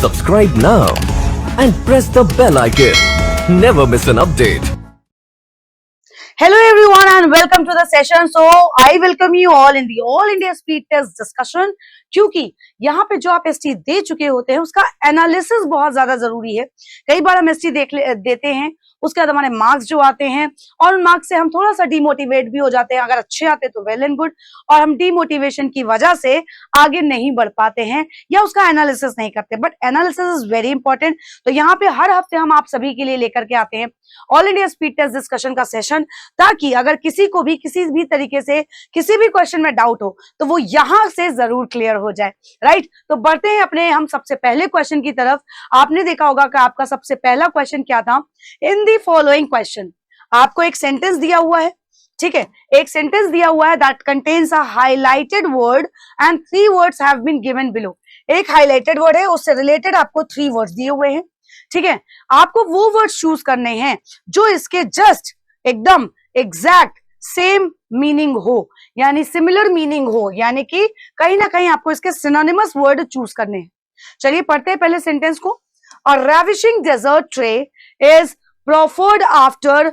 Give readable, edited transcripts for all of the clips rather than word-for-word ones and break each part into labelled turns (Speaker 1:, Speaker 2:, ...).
Speaker 1: Subscribe now and press the bell icon. Never miss an update.
Speaker 2: Hello everyone and welcome to the session. So I welcome you all in the All India Speed Test discussion. क्योंकि यहाँ पे जो आप ST दे चुके होते हैं उसका analysis बहुत ज्यादा जरूरी है. कई बार हम एसटी देते हैं, उसके बाद हमारे मार्क्स जो आते हैं और उन मार्क्स से हम थोड़ा सा डिमोटिवेट भी हो जाते हैं. अगर अच्छे आते तो वेल एंड गुड, और हम डिमोटिवेशन की वजह से आगे नहीं बढ़ पाते हैं या उसका एनालिसिस नहीं करते. But analysis is very important. तो यहाँ पे हर हफ्ते हम आप सभी के लिए लेकर के आते हैं all India speed test discussion का सेशन, ताकि अगर किसी को भी किसी भी तरीके से किसी भी क्वेश्चन में डाउट हो तो वो यहां से जरूर क्लियर हो जाए. राइट, तो बढ़ते हैं अपने हम सबसे पहले क्वेश्चन की तरफ. आपने देखा होगा कि आपका सबसे पहला क्वेश्चन क्या था. इन दी फॉलोइंग क्वेश्चन आपको एक सेंटेंस दिया हुआ है. ठीक है, एक सेंटेंस दिया हुआ है that contains a highlighted word and 3 words have been given below. एक हाईलाइटेड वर्ड है, उससे रिलेटेड आपको 3 वर्ड्स दिए हुए हैं. ठीक है, आपको वो वर्ड चूज करने हैं जो इसके जस्ट एकदम एग्जैक्ट सेम मीनिंग हो, यानी सिमिलर मीनिंग हो, यानी कि कहीं ना कहीं आपको इसके सिनोनिमस वर्ड चूज करने हैं. चलिए पढ़ते हैं पहले सेंटेंस को. A ravishing dessert tray is preferred after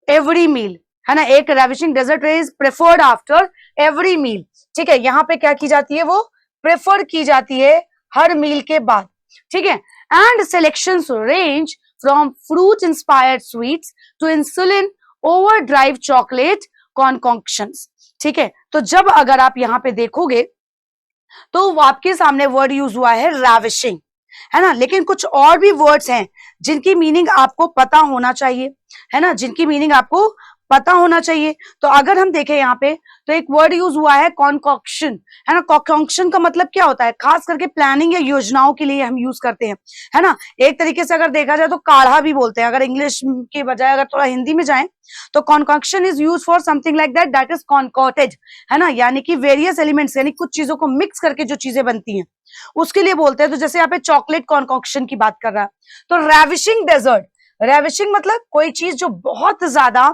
Speaker 2: every meal. है ना, एक ravishing dessert tray is preferred after every meal. ठीक है, यहां पे क्या की जाती है, वो प्रेफर की जाती है हर मील के बाद. ठीक है, and selections range from fruit inspired sweets to insulin overdrive chocolate concoctions. ठीक है, तो जब अगर आप यहां पे देखोगे तो आपके सामने वर्ड यूज हुआ है रैविशिंग, है ना, लेकिन कुछ और भी वर्ड्स हैं जिनकी मीनिंग आपको पता होना चाहिए, है ना, जिनकी मीनिंग आपको पता होना चाहिए. तो अगर हम देखें यहाँ पे तो एक वर्ड यूज हुआ है कॉन्कॉक्शन, है ना. कॉन्कॉक्शन का मतलब क्या होता है, खास करके प्लानिंग या योजनाओं के लिए हम यूज करते हैं, है ना. एक तरीके से अगर देखा जाए तो काढ़ा भी बोलते हैं. अगर इंग्लिश के बजाय अगर थोड़ा हिंदी में जाए तो concoction is use for something like that that is concocted, है ना, यानी कि वेरियस एलिमेंट्स, यानी कुछ चीजों को मिक्स करके जो चीजें बनती हैं उसके लिए बोलते हैं. तो जैसे यहाँ पे चॉकलेट कॉन्कॉक्शन की बात कर रहा है, तो रेविशिंग डेजर्ट, रेविशिंग मतलब कोई चीज जो बहुत ज्यादा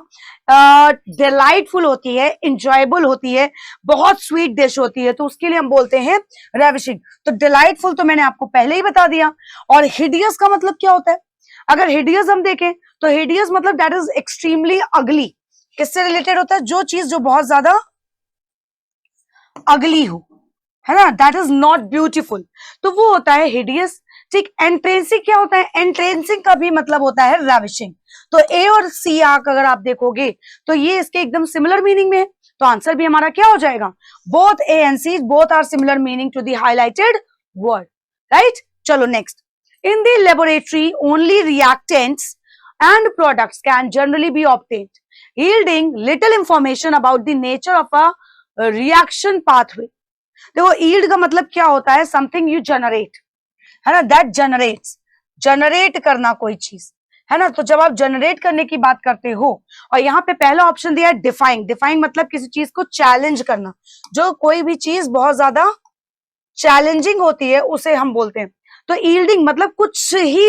Speaker 2: डिलाइटफुल होती है, इंजॉयबल होती है, बहुत स्वीट डिश होती है, तो उसके लिए हम बोलते हैं रेविशिंग. तो डिलाइटफुल तो मैंने आपको पहले ही बता दिया. और हिडियस का मतलब क्या होता है, अगर हिडियस हम देखें तो हिडियस मतलब दैट इज एक्सट्रीमली अगली. किससे रिलेटेड होता है, जो चीज जो बहुत ज्यादा अगली हो, है ना, दैट इज नॉट ब्यूटीफुल, तो वो होता है हिडियस. ठीक, एंट्रेंसिक क्या होता है, एंट्रेंसिक का भी मतलब होता है रैविशिंग. तो ए और सी आंक अगर आप देखोगे तो ये इसके एकदम सिमिलर मीनिंग में है. तो आंसर भी हमारा क्या हो जाएगा, both A and C both are similar meaning to the highlighted word. Right, चलो next. In the laboratory only reactants and products can generally be obtained, yielding little information about the nature of a reaction pathway. देखो, yield का मतलब क्या होता है, something you generate, है ना, that generates, generate करना कोई चीज, है ना. तो जब आप जनरेट करने की बात करते हो, और यहाँ पे पहला ऑप्शन दिया है डिफाइन. डिफाइन मतलब किसी चीज को चैलेंज करना, जो कोई भी चीज बहुत ज्यादा चैलेंजिंग होती है उसे हम बोलते हैं. तो यील्डिंग मतलब कुछ ही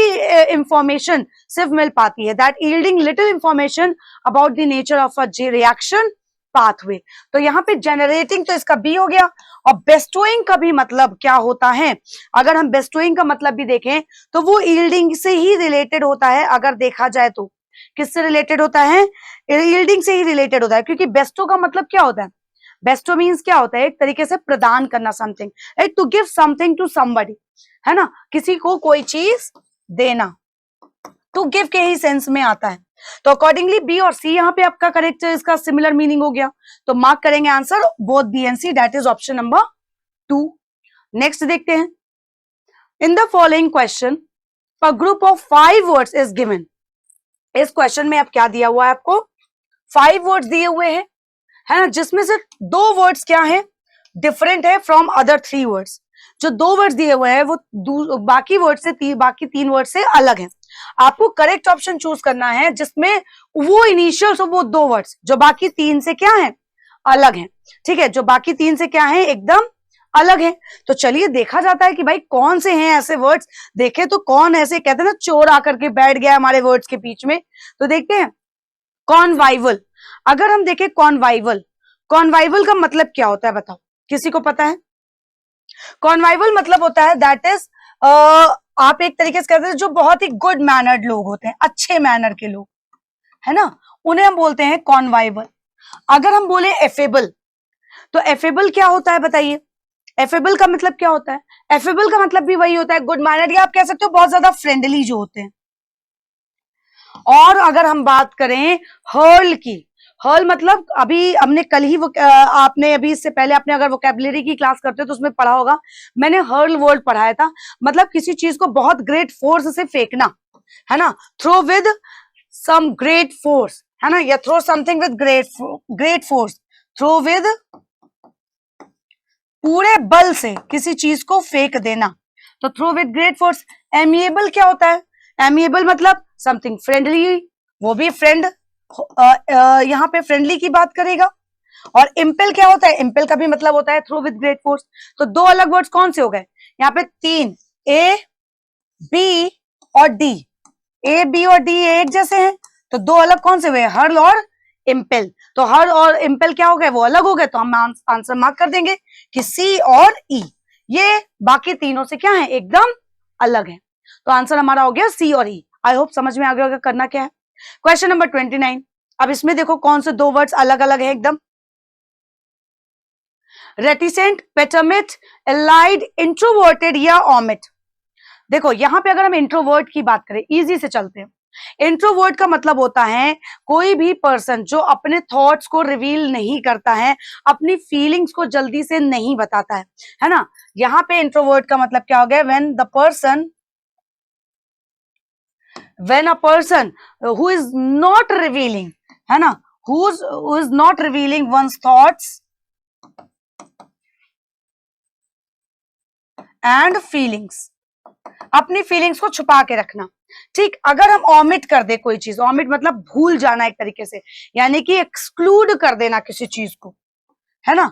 Speaker 2: इंफॉर्मेशन सिर्फ मिल पाती है, that yielding little information about the nature of a reaction pathway. तो यहाँ पे जनरेटिंग तो इसका बी हो गया. और बेस्टोइंग का भी मतलब क्या होता है, अगर हम बेस्टोइंग का मतलब भी देखें तो वो यील्डिंग से ही रिलेटेड होता है. अगर देखा जाए तो किससे रिलेटेड होता है, यील्डिंग से ही रिलेटेड होता है. क्योंकि बेस्टो का मतलब क्या होता है, बेस्टो मीन्स क्या होता है, एक तरीके से प्रदान करना, something, to give something to somebody, है ना, किसी को कोई चीज देना, टू गिव के ही सेंस में आता है. तो अकॉर्डिंगली बी और सी यहाँ पे आपका करेक्ट, इसका सिमिलर मीनिंग हो गया. तो मार्क करेंगे answer both B and C, that is option number 2. Next देखते हैं. In the following question a group of 5 words is given. इस क्वेश्चन में अब क्या दिया हुआ है, आपको 5 वर्ड्स दिए हुए हैं, है ना, जिसमें से 2 वर्ड्स क्या है, डिफरेंट है फ्रॉम अदर 3 वर्ड्स. जो 2 वर्ड्स दिए हुए हैं वो बाकी वर्ड से बाकी 3 वर्ड से अलग हैं. आपको करेक्ट ऑप्शन चूज करना है जिसमें वो इनिशियल्स हो, वो 2 वर्ड्स जो बाकी 3 से क्या है, अलग हैं. ठीक है, जो बाकी 3 से क्या है, एकदम अलग है. तो चलिए देखा जाता है कि भाई कौन से हैं ऐसे वर्ड्स. देखे तो कौन ऐसे, कहते हैं ना चोर आकर के बैठ गया हमारे वर्ड्स के बीच में. तो देखते हैं. कॉन्वाइवल, अगर हम देखें कॉन्वाइवल, कॉन्वाइवल का मतलब क्या होता है बताओ, किसी को पता है? कॉन्वाइवल मतलब होता है दैट इज आप एक तरीके से कहते हैं जो बहुत ही गुड मैनर्ड लोग होते हैं, अच्छे मैनर के लोग, है ना, उन्हें हम बोलते हैं कॉन्वाइवल। अगर हम बोले एफेबल, तो एफेबल क्या होता है बताइए? एफेबल का मतलब क्या होता है? एफेबल का मतलब भी वही होता है गुड मैनर, या आप कह सकते हो बहुत ज्यादा फ्रेंडली जो होते हैं। और अगर हम बात करें हर्ल की, हर्ल मतलब अभी हमने कल ही आपने अभी इससे पहले आपने अगर वोकैबुलरी की क्लास करते हो तो उसमें पढ़ा होगा, मैंने हर्ल वर्ड पढ़ाया था, मतलब किसी चीज को बहुत ग्रेट फोर्स से फेंकना, है ना, throw with some great force, है ना, या throw something with great force, throw with पूरे बल से किसी चीज को फेंक देना, तो throw with great force. Amiable क्या होता है? एमिएबल मतलब समथिंग फ्रेंडली, वो भी फ्रेंड, यहाँ पे फ्रेंडली की बात करेगा। और इम्पेल क्या होता है? इम्पेल का भी मतलब होता है थ्रू विद ग्रेट फोर्स। तो दो अलग वर्ड्स कौन से हो गए यहाँ पे? तीन, ए बी और डी। ए बी और डी एक जैसे हैं, तो दो अलग कौन से हुए? हर्ल और इम्पेल। तो हर्ल और इम्पेल क्या हो गए? वो अलग हो गए, तो हम आंसर मार्क कर देंगे कि सी और ई, ये बाकी तीनों से क्या है? एकदम अलग है। तो आंसर हमारा हो गया सी और ई। आई होप समझ में आ गया होगा करना क्या है। Question number 29। अब इसमें देखो कौन से दो वर्ड्स अलग अलग है एकदम। रेटिसेंट, पेटमिट, एलाइड, इंट्रोवर्टेड या ओमिट। देखो यहां पे अगर हम इंट्रोवर्ट की बात करें, इजी से चलते हैं। इंट्रोवर्ट का मतलब होता है कोई भी पर्सन जो अपने थॉट्स को रिवील नहीं करता है, अपनी फीलिंग्स को जल्दी से नहीं बताता है ना। यहां पे इंट्रोवर्ट का मतलब क्या हो गया? when a person who is not revealing, है ना, who is not revealing one's thoughts and feelings, अपनी फीलिंग्स को छुपा के रखना। ठीक, अगर हम ओमिट कर दे कोई चीज, ओमिट मतलब भूल जाना एक तरीके से, यानी कि एक्सक्लूड कर देना किसी चीज को, है ना,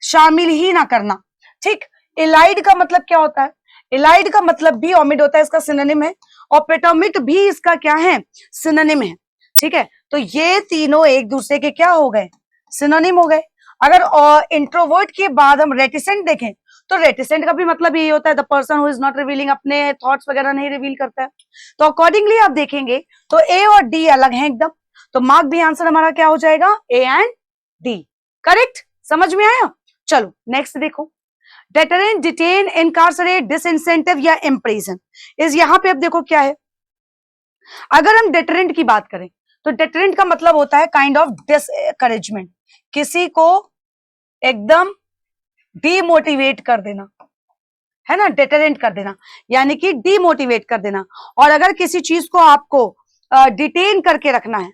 Speaker 2: शामिल ही ना करना। ठीक, एलाइड का मतलब क्या होता है? एलाइड का मतलब भी ओमिट होता है, इसका सिनोनिम है, और पेटोमिट भी इसका क्या है? सिनोनिम है। ठीक है, तो ये तीनों एक दूसरे के क्या हो गए? सिनोनिम हो गए। अगर इंट्रोवर्ट के बाद हम रेटिसेंट देखें, तो रेटिसेंट का भी मतलब यही होता है the person who is not revealing, अपने थॉट्स वगैरह नहीं रिवील करता है। तो अकॉर्डिंगली आप देखेंगे तो ए और डी अलग हैं एकदम, तो मार्क भी आंसर हमारा क्या हो जाएगा? A and D. करेक्ट, समझ में आया? चलो नेक्स्ट देखो, डेटरेंट, डिटेन, इनकार्सरेट, डिसइंसेंटिव या इम्प्रिजन। इस यहां पे अब देखो क्या है। अगर हम डेटरेंट की बात करें, तो डेटरेंट का मतलब होता है काइंड ऑफ डिसकरेजमेंट, किसी को एकदम डीमोटिवेट कर देना, है ना, डेटरेंट कर देना, यानी कि डीमोटिवेट कर देना। और अगर किसी चीज को आपको डिटेन करके रखना है,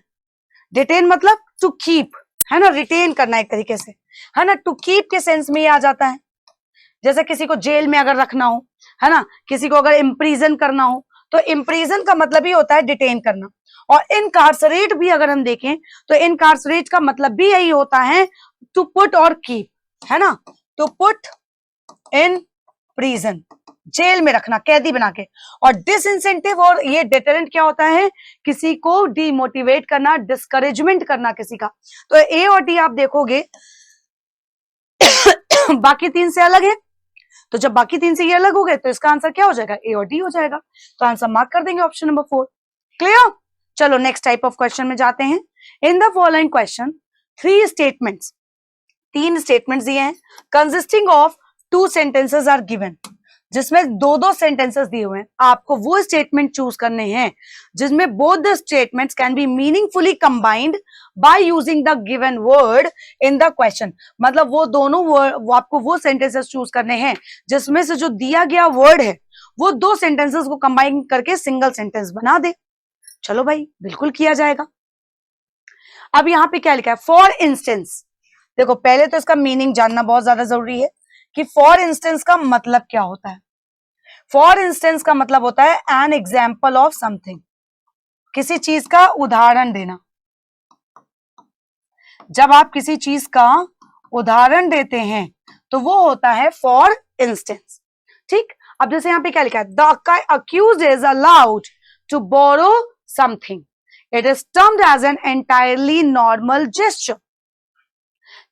Speaker 2: डिटेन मतलब टू कीप, है ना, रिटेन करना एक तरीके से, है ना, टू कीप के सेंस में ये आ जाता है। जैसे किसी को जेल में अगर रखना हो, है ना, किसी को अगर इम्प्रीजन करना हो, तो इम्प्रीजन का मतलब ही होता है डिटेन करना। और इनकार्सरेट भी अगर हम देखें, तो इनकार्सरेट का मतलब भी यही होता है टू पुट और कीप, है ना, to put in prison, jail में रखना, कैदी बना के। और डिसइंसेंटिव और ये डेटरेंट क्या होता है? किसी को डीमोटिवेट करना, डिस्करेजमेंट करना किसी का। तो ए और डी आप देखोगे बाकी तीन से अलग है, तो जब बाकी तीन से ये अलग हो गए तो इसका आंसर क्या हो जाएगा? ए और डी हो जाएगा। तो आंसर मार्क कर देंगे ऑप्शन नंबर 4। क्लियर? चलो नेक्स्ट टाइप ऑफ क्वेश्चन में जाते हैं। In the following question 3 statements, 3 statements दिए हैं, consisting of 2 sentences are given, जिसमें दो सेंटेंसेस दिए हुए हैं। आपको वो स्टेटमेंट चूज करने हैं जिसमें both the statements can be meaningfully combined by using the given word in the question. मतलब वो दोनों वो आपको वो सेंटेंसेस चूज करने हैं जिसमें से जो दिया गया वर्ड है वो 2 सेंटेंसेस को कंबाइन करके सिंगल सेंटेंस बना दे। चलो भाई, बिल्कुल किया जाएगा। अब यहां पे क्या लिखा है? For instance. देखो पहले तो इसका मीनिंग जानना बहुत ज्यादा जरूरी है कि फॉर इंस्टेंस का मतलब क्या होता है। फॉर इंस्टेंस का मतलब होता है एन एग्जाम्पल ऑफ समथिंग, किसी चीज का उदाहरण देना। जब आप किसी चीज का उदाहरण देते हैं तो वो होता है फॉर इंस्टेंस। ठीक, अब जैसे यहां पे क्या लिखा है? The accused is allowed to borrow something, it is termed as an entirely normal gesture.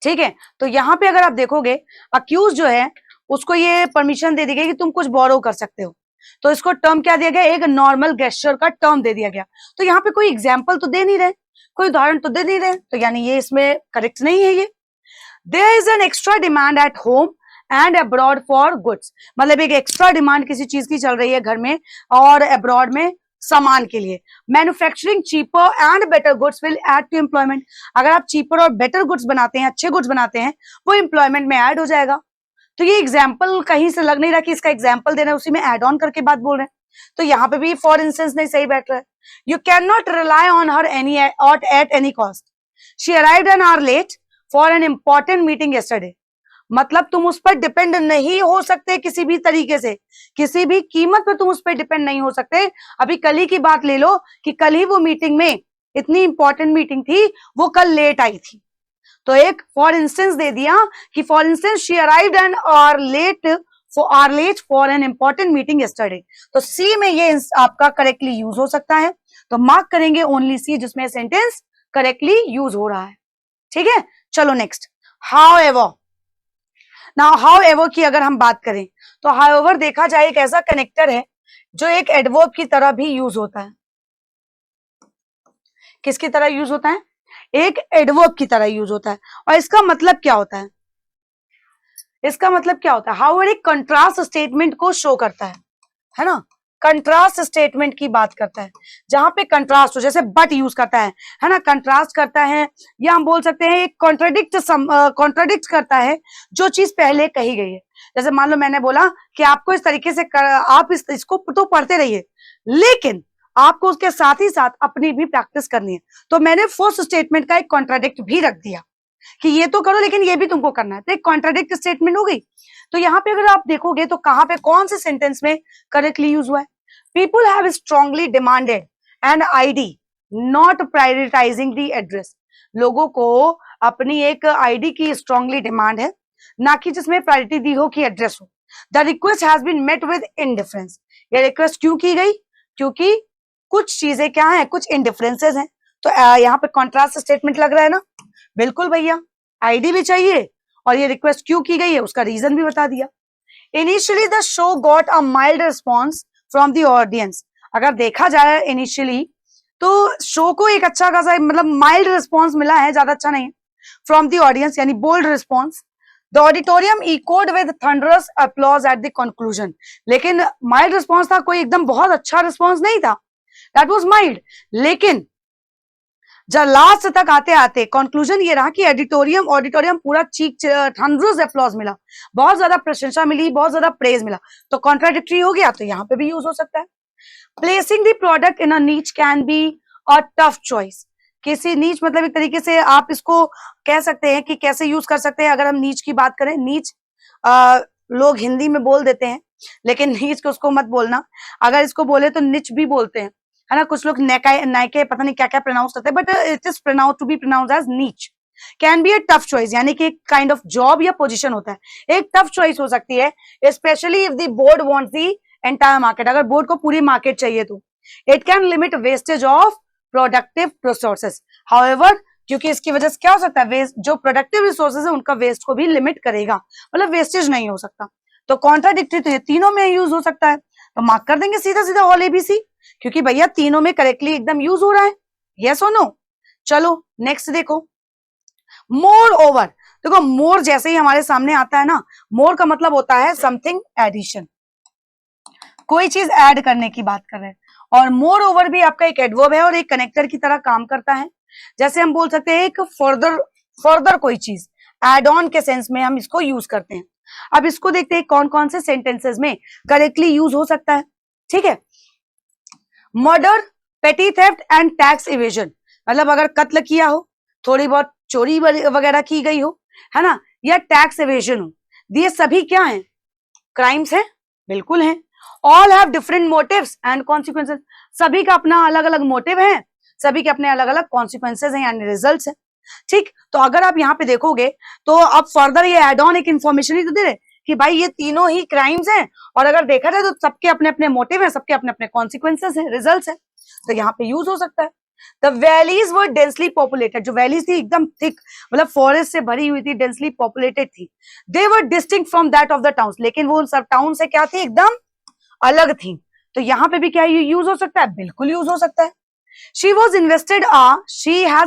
Speaker 2: ठीक है, तो यहां पे अगर आप देखोगे अक्यूज जो है उसको ये परमिशन दे दी गई कि तुम कुछ बोरो कर सकते हो। तो इसको टर्म क्या दिया गया, एक नॉर्मल गेस्चर का टर्म दे दिया गया। तो यहाँ पे कोई एग्जाम्पल तो दे नहीं रहे, कोई उदाहरण तो दे नहीं रहे, तो यानी ये इसमें करेक्ट नहीं है ये। There is an extra demand at home and abroad for goods, मतलब एक एक्स्ट्रा डिमांड किसी चीज की चल रही है घर में और अब्रॉड में सामान के लिए। Manufacturing cheaper and better goods will add to employment, अगर आप चीपर और बेटर गुड्स बनाते हैं, अच्छे गुड्स बनाते हैं, वो एम्प्लॉयमेंट में ऐड हो जाएगा। तो ये एग्जाम्पल कहीं से लग नहीं रहा कि इसका एग्जाम्पल दे रहे हैं, उसी में एड ऑन करके बात बोल रहे हैं, तो यहाँ पे भी फॉर इंस्टेंस नहीं सही बैठ रहा है। You can not rely on her any at any cost, she arrived an hour late for an important meeting yesterday, मतलब तुम उस पर डिपेंड नहीं हो सकते किसी भी तरीके से, किसी भी कीमत पर तुम उस पर डिपेंड नहीं हो सकते। अभी कल ही की बात ले लो कि कल ही वो मीटिंग में, इतनी इंपॉर्टेंट मीटिंग थी, वो कल लेट आई थी, तो एक फॉर इंस्टेंस दे दिया कि for instance she arrived and are late for an important meeting yesterday, तो सी में ये आपका करेक्टली यूज हो सकता है, तो मार्क करेंगे ओनली सी जिसमें सेंटेंस करेक्टली यूज हो रहा है। ठीक है, चलो नेक्स्ट, हाउएवर। नाउ हाउएवर की अगर हम बात करें तो हाउएवर देखा जाए एक ऐसा कनेक्टर है जो एक एडवर्ब की तरह भी यूज होता है। किसकी तरह यूज होता है, एक एडवर्ब की तरह यूज होता है। और इसका मतलब क्या होता है, इसका मतलब क्या होता है, हाउएवर एक कंट्रास्ट स्टेटमेंट को शो करता है ना, कंट्रास्ट स्टेटमेंट की बात करता है, जहां पे कंट्रास्ट हो, जैसे बट यूज करता है ना, कंट्रास्ट करता है, या हम बोल सकते हैं एक कॉन्ट्राडिक्ट करता है जो चीज पहले कही गई है। जैसे मान लो मैंने बोला कि आपको इस तरीके से आप इसको तो पढ़ते रहिए, लेकिन आपको उसके साथ ही साथ अपनी भी प्रैक्टिस करनी है, तो मैंने फर्स्ट स्टेटमेंट का एक कॉन्ट्राडिक्ट भी रख दिया कि ये तो करो लेकिन ये भी तुमको करना है, तो एक कॉन्ट्राडिक्ट स्टेटमेंट हो गई। तो यहाँ पे अगर आप देखोगे तो कहां पे कौन से सेंटेंस में करेक्टली यूज हुआ है, people have strongly demanded an ID not prioritising the address, लोगों को अपनी एक आईडी की स्ट्रांगली डिमांड है, ना कि जिसमें प्रायोरिटी दी हो कि एड्रेस हो। The request has been met with indifference, ये रिक्वेस्ट क्यों की गई, क्योंकि कुछ चीजें क्या है, कुछ इनडिफरेंसेस हैं, तो यहाँ पे कॉन्ट्रास्ट स्टेटमेंट लग रहा है ना, बिल्कुल भैया, आईडी भी चाहिए और ये रिक्वेस्ट क्यों की गई है उसका रीजन भी बता दिया। Initially the show got a mild response from the audience, अगर देखा जाए इनिशियली तो शो को एक अच्छा खासा मतलब माइल्ड रिस्पॉन्स मिला है, ज्यादा अच्छा नहीं, फ्रॉम द ऑडियंस यानी bold response. The auditorium echoed with thunderous applause at the conclusion, लेकिन माइल्ड रिस्पॉन्स था, कोई एकदम बहुत अच्छा रिस्पॉन्स नहीं था, दैट वाज माइल्ड, लेकिन जब लास्ट तक आते आते कंक्लूजन ये रहा कि ऑडिटोरियम पूरा चीख, थंडरस अपलॉज मिला, बहुत ज्यादा प्रशंसा मिली, बहुत ज्यादा प्रेज मिला, तो कॉन्ट्राडिक्टरी हो गया, तो यहाँ पे भी यूज हो सकता है। प्लेसिंग द प्रोडक्ट इन अ नीच can be a tough choice, किसी नीच मतलब एक तरीके से आप इसको कह सकते हैं कि कैसे यूज कर सकते हैं। अगर हम नीच की बात करें, नीच लोग हिंदी में बोल देते हैं, लेकिन नीच को उसको मत बोलना, अगर इसको बोले तो निच भी बोलते हैं, है ना, कुछ लोग नाइके पता नहीं क्या क्या प्रोनाउंस करते हैं, but it is pronounce to be pronounce as niche. Can be a tough choice, यानी कि एक काइंड ऑफ जॉब या पोजीशन होता है, एक टफ चॉइस हो सकती है, specially if the board wants the entire market, अगर बोर्ड को पूरी मार्केट चाहिए तो। It can limit wastage of productive resources, however क्योंकि इसकी वजह से क्या हो सकता है, वेस्ट, जो प्रोडक्टिव रिसोर्सेज है उनका वेस्ट को भी लिमिट करेगा, मतलब वेस्टेज नहीं हो सकता। तो कॉन्ट्राडिक्टरी तो ये तीनों में यूज हो सकता है, तो मार्क कर देंगे सीधा सीधा ऑल एबीसी, क्योंकि भैया तीनों में करेक्टली एकदम यूज हो रहा है, यस और नो। चलो नेक्स्ट देखो, मोर ओवर, देखो मोर जैसे ही हमारे सामने आता है ना, मोर का मतलब होता है समथिंग एडिशन, कोई चीज ऐड करने की बात कर रहे हैं, और मोर ओवर भी आपका एक एडवर्ब है और एक कनेक्टर की तरह काम करता है। जैसे हम बोल सकते हैं एक फर्दर कोई चीज, एड ऑन के सेंस में हम इसको यूज करते हैं। अब इसको देखते हैं कौन कौन से सेंटेंसेस में करेक्टली यूज हो सकता है, ठीक है। मर्डर, पेटी थेफ्ट एंड टैक्स इवेजन, मतलब अगर कत्ल किया हो, थोड़ी बहुत चोरी वगैरह की गई हो, है ना, या टैक्स इवेजन हो, ये सभी क्या हैं, क्राइम्स हैं, बिल्कुल हैं। All have different motives and consequences, सभी का अपना अलग अलग मोटिव है, सभी के अपने अलग अलग कॉन्सिक्वेंसेस हैं यानी रिजल्ट्स हैं, ठीक। तो अगर आप यहाँ पे देखोगे तो अब फर्दर ये एड ऑन एक इन्फॉर्मेशन ही तो दे रहे कि भाई ये तीनों ही क्राइम्स हैं, और अगर देखा जाए तो सबके अपने अपने मोटिव हैं, सबके अपने अपने कॉन्सिक्वेंसेस हैं, रिजल्ट्स हैं, तो यहाँ पे यूज हो सकता है। The valleys were densely populated, जो वैलीज थी एकदम थिक, मतलब फॉरेस्ट से भरी हुई थी, डेंसली पॉपुलेटेड थी। They were distinct from that of the towns, लेकिन वो सब टाउन से क्या थी, एकदम अलग थी, तो यहाँ पे भी क्या यूज हो सकता है? बिल्कुल यूज हो सकता है। she has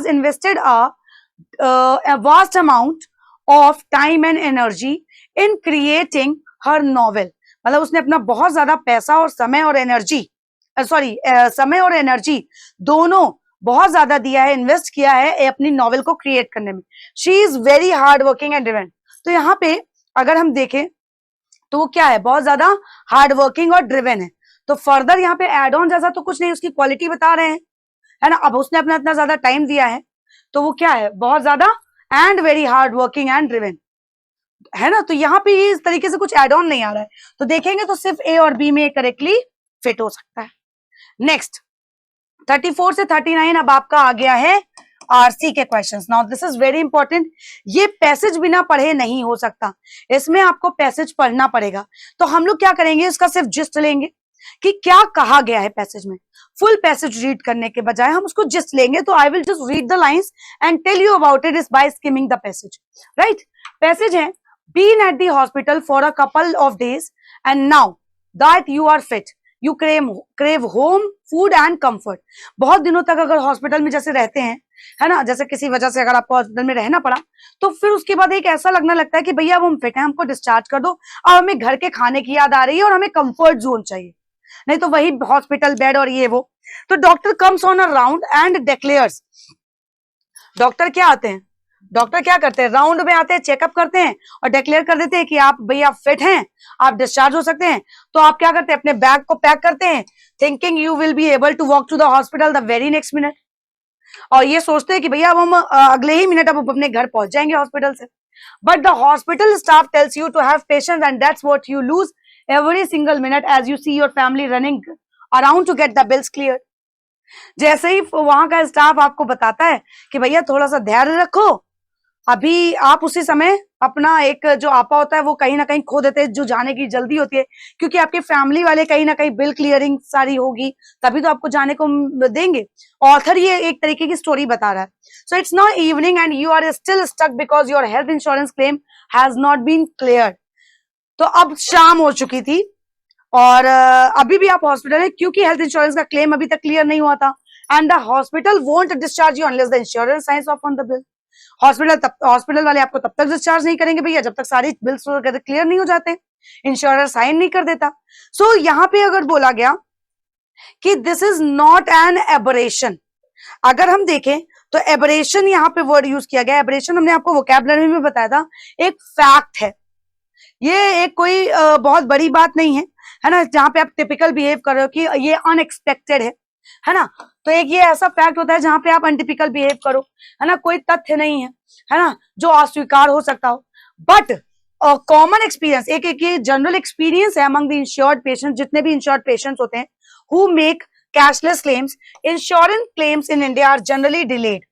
Speaker 2: invested a vast amount of time and energy in creating her novel। मतलब उसने अपना बहुत ज्यादा पैसा और समय और एनर्जी समय और एनर्जी दोनों बहुत ज्यादा दिया है, इन्वेस्ट किया है अपनी नॉवेल को क्रिएट करने में। She is very hard working and driven. तो यहाँ पे अगर हम देखें तो वो क्या है? बहुत ज्यादा हार्ड वर्किंग और ड्रिवन है। तो फर्दर यहाँ पे एड ऑन जैसा तो कुछ नहीं, उसकी क्वालिटी बता रहे हैं, है ना। अब उसने अपना इतना ज्यादा टाइम दिया है तो वो क्या है? बहुत ज्यादा and very hard working and driven, है ना। तो यहाँ पे इस तरीके से कुछ एड ऑन नहीं आ रहा है, तो देखेंगे तो सिर्फ ए और बी में करेक्टली फिट हो सकता है। नेक्स्ट 34 से 39 अब आपका आ गया है आरसी के questions. Now this is very important. ये पैसेज बिना पढ़े नहीं हो सकता, इसमें आपको पैसेज पढ़ना पड़ेगा। तो हम लोग क्या करेंगे, इसका सिर्फ जिस्ट लेंगे कि क्या कहा गया है पैसेज में। फुल पैसेज रीड करने के बजाय हम उसको जिस्ट लेंगे। तो I will just read the lines and tell you about it is by skimming the passage. Right, passage है, been at the hospital for a couple of days and now that you are fit you crave home food and comfort. बहुत दिनों तक अगर hospital में जैसे रहते हैं, है ना, जैसे किसी वजह से अगर आपको हॉस्पिटल में रहना पड़ा, तो फिर उसके बाद एक ऐसा लगने लगता है कि भैया अब हम फिट हैं, हमको डिस्चार्ज कर दो, अब हमें घर के खाने की याद आ रही है और हमें कंफर्ट जोन चाहिए, नहीं तो वही हॉस्पिटल बेड और ये वो। तो doctor comes on a round and declares. Doctor क्या आते हैं, डॉक्टर क्या करते हैं? राउंड में आते हैं, चेकअप करते हैं और डिक्लेयर कर देते हैं कि आप भैया फिट हैं, आप डिस्चार्ज हो सकते हैं। तो आप क्या करते हैं? अपने बैग को पैक करते हैं, thinking you will be able to walk to the hospital the very next minute. और ये सोचते हैं कि भैया अब हम अगले ही मिनट अब अपने घर पहुंच जाएंगे हॉस्पिटल से। But the hospital staff tells you to have patience and that's what you lose every single minute as you see your family running around to get the bills cleared। जैसे ही वहां का staff आपको बताता है कि भैया थोड़ा सा धैर्य रखो, अभी आप उसी समय अपना एक जो आपा होता है वो कहीं ना कहीं खो देते हैं, जो जाने की जल्दी होती है, क्योंकि आपके फैमिली वाले कहीं ना कहीं बिल क्लियरिंग सारी होगी तभी तो आपको जाने को देंगे। ऑथर ये एक तरीके की स्टोरी बता रहा है। So it's now evening and you are still stuck because your health insurance claim has not been cleared. तो अब शाम हो चुकी थी और अभी भी आप हॉस्पिटल है क्योंकि हेल्थ इंश्योरेंस का क्लेम अभी तक क्लियर नहीं हुआ था। And the hospital won't discharge you unless the insurance science of on the bill. Hospital वाले आपको तब तक डिस्चार्ज नहीं करेंगे भैया जब तक सारी बिल्स क्लियर नहीं हो जाते, इंश्योरेंस साइन नहीं कर देता। सो यहाँ पे अगर बोला गया कि this is not an aberration, अगर हम देखें तो एबरेशन यहाँ पे वर्ड यूज किया गया। एबरेशन हमने आपको वोकैबुलरी में बताया था, एक फैक्ट है, ये एक कोई बहुत बड़ी बात नहीं है ना, जहां पे आप टिपिकल बिहेव कर रहे हो कि ये अनएक्सपेक्टेड है ना। तो एक ये ऐसा फैक्ट होता है जहां पे आप अनटिपिकल बिहेव करो, है ना, कोई तथ्य नहीं है ना, जो अस्वीकार हो सकता हो। बट कॉमन एक्सपीरियंस, एक ये जनरल एक्सपीरियंस है अमंग द इंश्योर्ड पेशेंट, जितने भी इंश्योर्ड पेशेंट्स होते हैं who make cashless claims, insurance claims in India are generally delayed.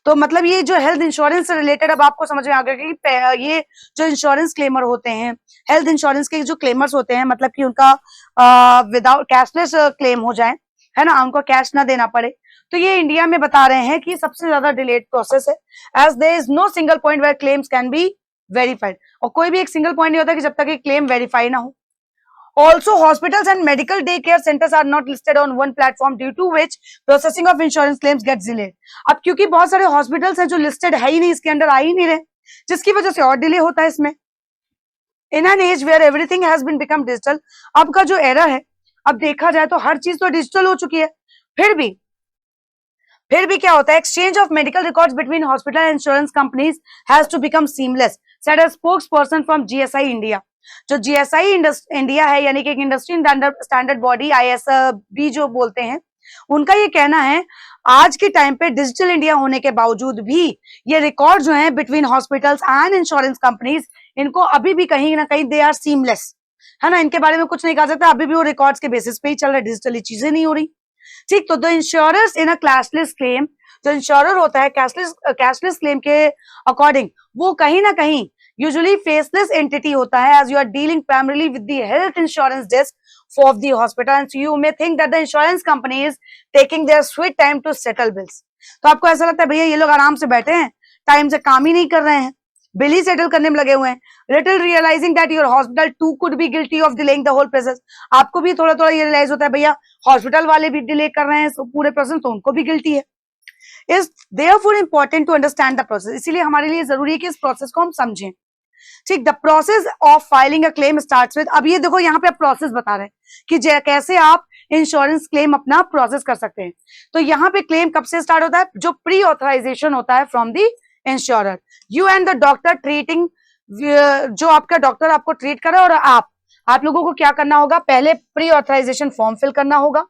Speaker 2: तो मतलब ये जो हेल्थ इंश्योरेंस से रिलेटेड अब आपको समझ में आ गया कि ये जो इंश्योरेंस क्लेमर होते हैं, हेल्थ इंश्योरेंस के जो क्लेमर्स होते हैं, मतलब कि उनका विदाउट कैशलेस क्लेम हो जाए, है ना, उनको कैश ना देना पड़े, तो ये इंडिया में बता रहे हैं कि सबसे ज्यादा डिलेड प्रोसेस है, as there is no single point where claims can be verified. और कोई भी एक सिंगल पॉइंट नहीं होता कि जब तक एक क्लेम वेरीफाई ना हो। Also, hospitals and medical daycare centers are not listed on one platform due to which processing of insurance claims gets delayed। अब क्योंकि बहुत सारे हॉस्पिटल्स हैं जो लिस्टेड है ही नहीं, इसके अंदर आ ही नहीं रहे, जिसकी वजह से और डिले होता है इसमें। In an age where everything has been become digital, अब का जो एरा है, अब देखा जाए तो हर चीज तो डिजिटल हो चुकी है, फिर भी क्या होता है, exchange of medical records between hospital and insurance companies has to become seamless, said a spokesperson from GSI India. जो जीएसआई इंडिया है यानी कि एक इंडस्ट्री स्टैंडर्ड बॉडी, आईएसबी जो बोलते हैं, उनका ये कहना है आज के टाइम पे डिजिटल इंडिया होने के बावजूद भी ये रिकॉर्ड जो है between hospitals and insurance companies, इनको अभी भी कहीं ना कहीं दे आर सीमलेस, है ना, इनके बारे में कुछ नहीं कहा सकता, अभी भी वो रिकॉर्ड्स के बेसिस पे ही चल रहा है, डिजिटली चीजें नहीं हो रही। ठीक, तो the insurers in a cashless claim, जो इंश्योरर होता है कैशलेस क्लेम के अकॉर्डिंग, वो कहीं ना कहीं यूजुअली फेसलेस एंटिटी होता है, as you are dealing primarily with the health insurance desk of the hospital and so you may think that the insurance company is taking their sweet time to settle bills। तो आपको ऐसा लगता है भैया ये लोग आराम से बैठे हैं, टाइम से काम ही नहीं कर रहे हैं, बिल ही सेटल करने में लगे हुए हैं, little realising that your hospital too could be guilty of delaying the whole process. आपको भी थोड़ा थोड़ा ये रियलाइज होता है भैया हॉस्पिटल वाले भी डिले कर रहे हैं पूरे प्रोसेस, तो उनको भी गिल्टी है। Is therefore important to understand the process, इसीलिए हमारे लिए जरूरी है कि इस प्रोसेस को हम समझें। ठीक, the process of filing a claim starts with, अब ये देखो यहाँ पे प्रोसेस बता रहे हैं कि कैसे आप इंश्योरेंस क्लेम अपना प्रोसेस कर सकते हैं। तो यहाँ पे क्लेम कब से स्टार्ट होता है, जो प्री ऑथराइजेशन होता है from the insurer, you and the doctor treating, जो आपका डॉक्टर आपको ट्रीट कर रहा है और आप लोगों को क्या करना होगा, पहले प्री ऑथराइजेशन फॉर्म फिल करना होगा,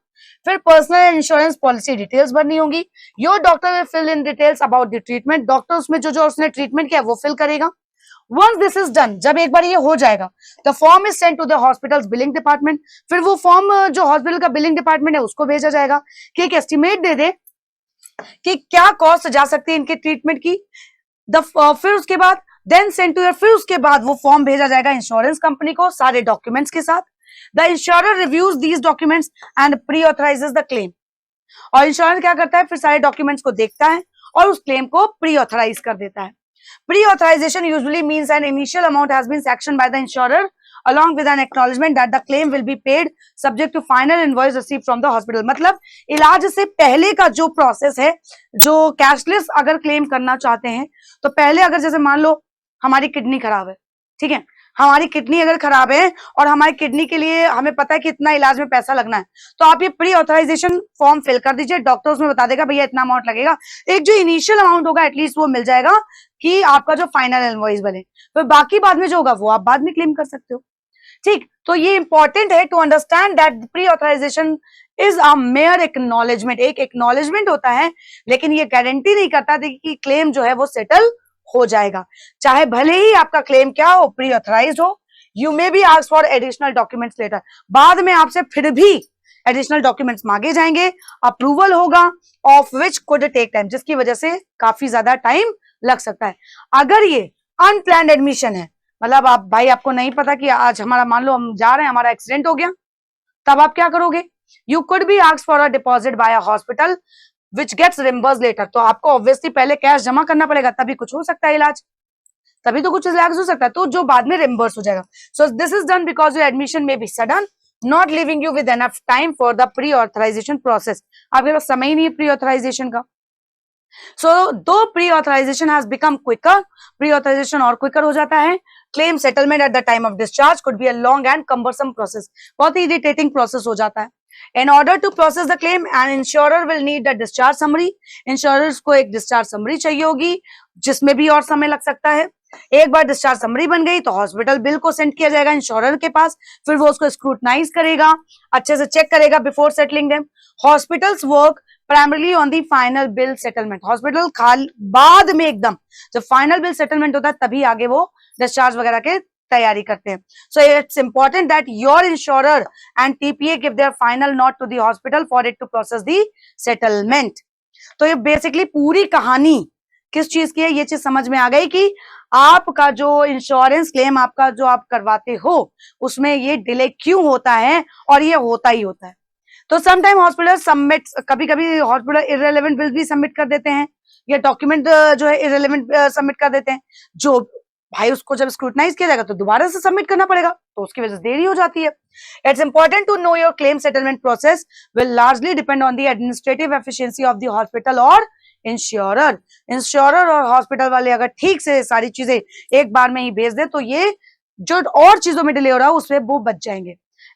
Speaker 2: फिर पर्सनल इंश्योरेंस पॉलिसी डिटेल्स भरनी होगी, your doctor will fill in details about the treatment, doctor उसमें जो जो उसने ट्रीटमेंट किया वो फिल करेगा। Once this is done, जब एक बार ये हो जाएगा, the form is sent to the hospital's billing department, फिर वो फॉर्म जो हॉस्पिटल का बिलिंग डिपार्टमेंट है उसको भेजा जाएगा कि एक एस्टिमेट दे दे कि क्या कॉस्ट जा सकती है इनके ट्रीटमेंट की। फिर उसके बाद देन सेंड टू, फिर उसके बाद वो फॉर्म भेजा जाएगा इंश्योरेंस कंपनी को सारे डॉक्यूमेंट्स के साथ। The insurer reviews these documents and pre authorises the claim, और इंश्योरेंस क्या करता है, फिर सारे डॉक्यूमेंट्स को देखता है और उस क्लेम को प्री ऑथराइज कर देता है। Pre-authorization usually means an initial amount has been sanctioned by the insurer along with an acknowledgement that the claim will be paid subject to final invoice received from the hospital। मतलब इलाज से पहले का जो process है, जो cashless अगर claim करना चाहते हैं, तो पहले अगर जैसे मान लो हमारी किडनी खराब है, ठीक है, हमारी किडनी अगर खराब है और हमारी किडनी के लिए हमें पता है कि इतना इलाज में पैसा लगना है, तो आप ये प्री ऑथराइजेशन फॉर्म फिल कर दीजिए, डॉक्टर उसमें बता देगा भैया इतना अमाउंट लगेगा, एक जो इनिशियल अमाउंट होगा एटलीस्ट वो मिल जाएगा कि आपका जो फाइनल इनवॉइस बने, फिर बाकी बाद में जो होगा वो आप बाद में क्लेम कर सकते हो। ठीक, तो ये इंपॉर्टेंट है to understand that pre authorisation is a mere acknowledgement, एक एक्नॉलेजमेंट होता है, लेकिन ये गारंटी नहीं करता कि क्लेम जो है वो सेटल हो जाएगा, चाहे भले ही आपका क्लेम क्या हो, प्री ऑथराइज हो। You may be ask for additional documents later, बाद में आपसे फिर भी एडिशनल डॉक्यूमेंट्स मांगे जाएंगे, अप्रूवल होगा of which could take time, जिसकी वजह से काफी ज्यादा टाइम लग सकता है। अगर ये अनप्लान्ड एडमिशन है, मतलब आप भाई आपको नहीं पता कि आज हमारा मान लो हम जा रहे हैं, हमारा एक्सीडेंट हो गया, तब आप क्या करोगे, you could be ask for a deposit by a hospital which gets reimburse later, तो आपको ऑब्वियसली पहले कैश जमा करना पड़ेगा, तभी कुछ हो सकता है इलाज, तभी तो कुछ इलाज हो सकता है, तो जो बाद में रिम्बर्स हो जाएगा। So this is done because your admission may be sudden, not leaving you with enough time for the pre authorisation process, आपके पास समय ही नहीं है प्री ऑथराइजेशन का। So though pre-authorization has become quicker, pre-authorization और quicker हो जाता है, claim settlement at the time of discharge could be a long and cumbersome process, बहुत ही irritating process हो जाता है। In order to process the claim, an insurer will need a discharge summary, insurers को एक discharge summary चाहिए होगी, जिसमें भी और समय लग सकता है। एक बार डिस्चार्ज समरी बन गई तो हॉस्पिटल बिल को सेंड किया जाएगा इंश्योरर के पास, फिर वो उसको स्क्रूटनाइज करेगा, अच्छे से चेक करेगा before settling them. Hospitals work primarily on the final bill settlement, hospital खाल बाद में एकदम जब फाइनल बिल सेटलमेंट होता है तभी आगे वो डिस्चार्ज वगैरह के तैयारी करते हैं। So it's important that your insurer and TPA give their final note to the hospital for it to process the settlement. तो ये बेसिकली पूरी कहानी किस चीज की है, ये चीज समझ में आ गई कि आपका जो इंश्योरेंस क्लेम आपका जो आप करवाते हो उसमें ये डिले क्यों होता है, और ये होता ही होता है। तो समटाइम हॉस्पिटल सबमिट, कभी कभी हॉस्पिटल इररिलेवेंट बिल भी सबमिट कर देते हैं, या डॉक्यूमेंट जो है इररिलेवेंट सबमिट कर देते हैं, जो भाई उसको जब स्क्रूटनाइज किया जाएगा तो दोबारा से सबमिट करना पड़ेगा, तो उसकी वजह से देरी हो जाती है। It's important to know your claim settlement process will largely depend on the administrative efficiency of the hospital और इंश्योरर और हॉस्पिटल वाले अगर ठीक से सारी चीजें एक बार में ही भेज दे तो ये जो और चीजों में डिले हो रहा है उसमें वो बच जाएंगे।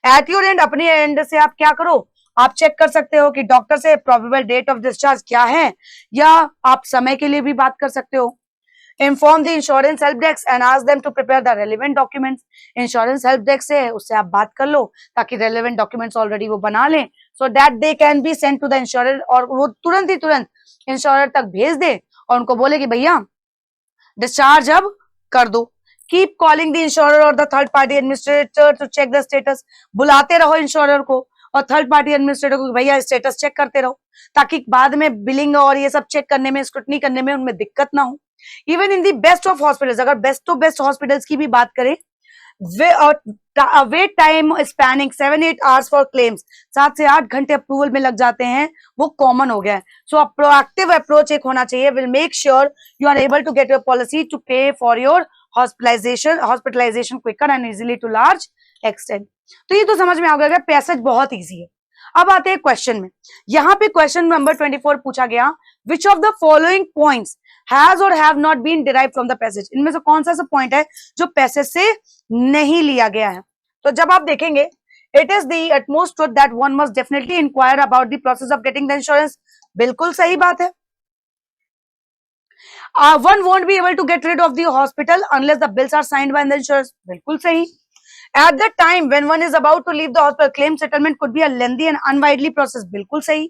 Speaker 2: एट योर एंड, अपने एंड से आप क्या करो, आप चेक कर सकते हो कि डॉक्टर से प्रोबेबल डेट ऑफ डिस्चार्ज क्या है, या आप समय के लिए भी बात कर सकते हो। Inform the insurance help desk and ask them to prepare the relevant documents, insurance help desk से उससे आप बात कर लो ताकि रेलेवेंट डॉक्यूमेंट्स ऑलरेडी वो बना लें, so that they can be send to the insurer, और वो तुरंत इंश्योरर तक भेज दे और उनको बोले कि भैया डिस्चार्ज अब कर दो। कीप कॉलिंग द इंश्योरर और the third party administrator to check the status, बुलाते रहो इंश्योरर को और थर्ड पार्टी एडमिनिस्ट्रेटर को, भैया स्टेटस चेक करते रहो, ताकि बाद में बिलिंग और ये सब चेक करने में, स्क्रूटनी करने में उनमें दिक्कत ना हो। Even in the best of hospitals, अगर बेस्ट ऑफ बेस्ट हॉस्पिटल्स की भी बात करें, wait time spanning 7-8 hours for claims, 7 से 8 घंटे अप्रूवल में लग जाते हैं, वो कॉमन हो गया है. सो प्रोएक्टिव अप्रोच एक होना चाहिए, will make sure you are able to get your policy to pay for your hospitalisation quicker and easily to large extent. तो ये तो समझ में आ गया, पैसेज बहुत ईजी है. अब आते हैं क्वेश्चन में. यहाँ पे क्वेश्चन नंबर 24 पूछा गया, which of the following points has or have not been derive from the passage. इनमें से कौन सा ऐसा पॉइंट है जो पैसेज से नहीं लिया गया है. तो जब आप देखेंगे, it is the utmost truth that one must definitely inquire about the process of getting the insurance. बिल्कुल सही बात है. One won't be able to get rid of the hospital unless the bills are signed by the insurers. बिल्कुल सही. At the time when one is about to leave the hospital, claim settlement could be a lengthy and unwidely process. बिल्कुल सही.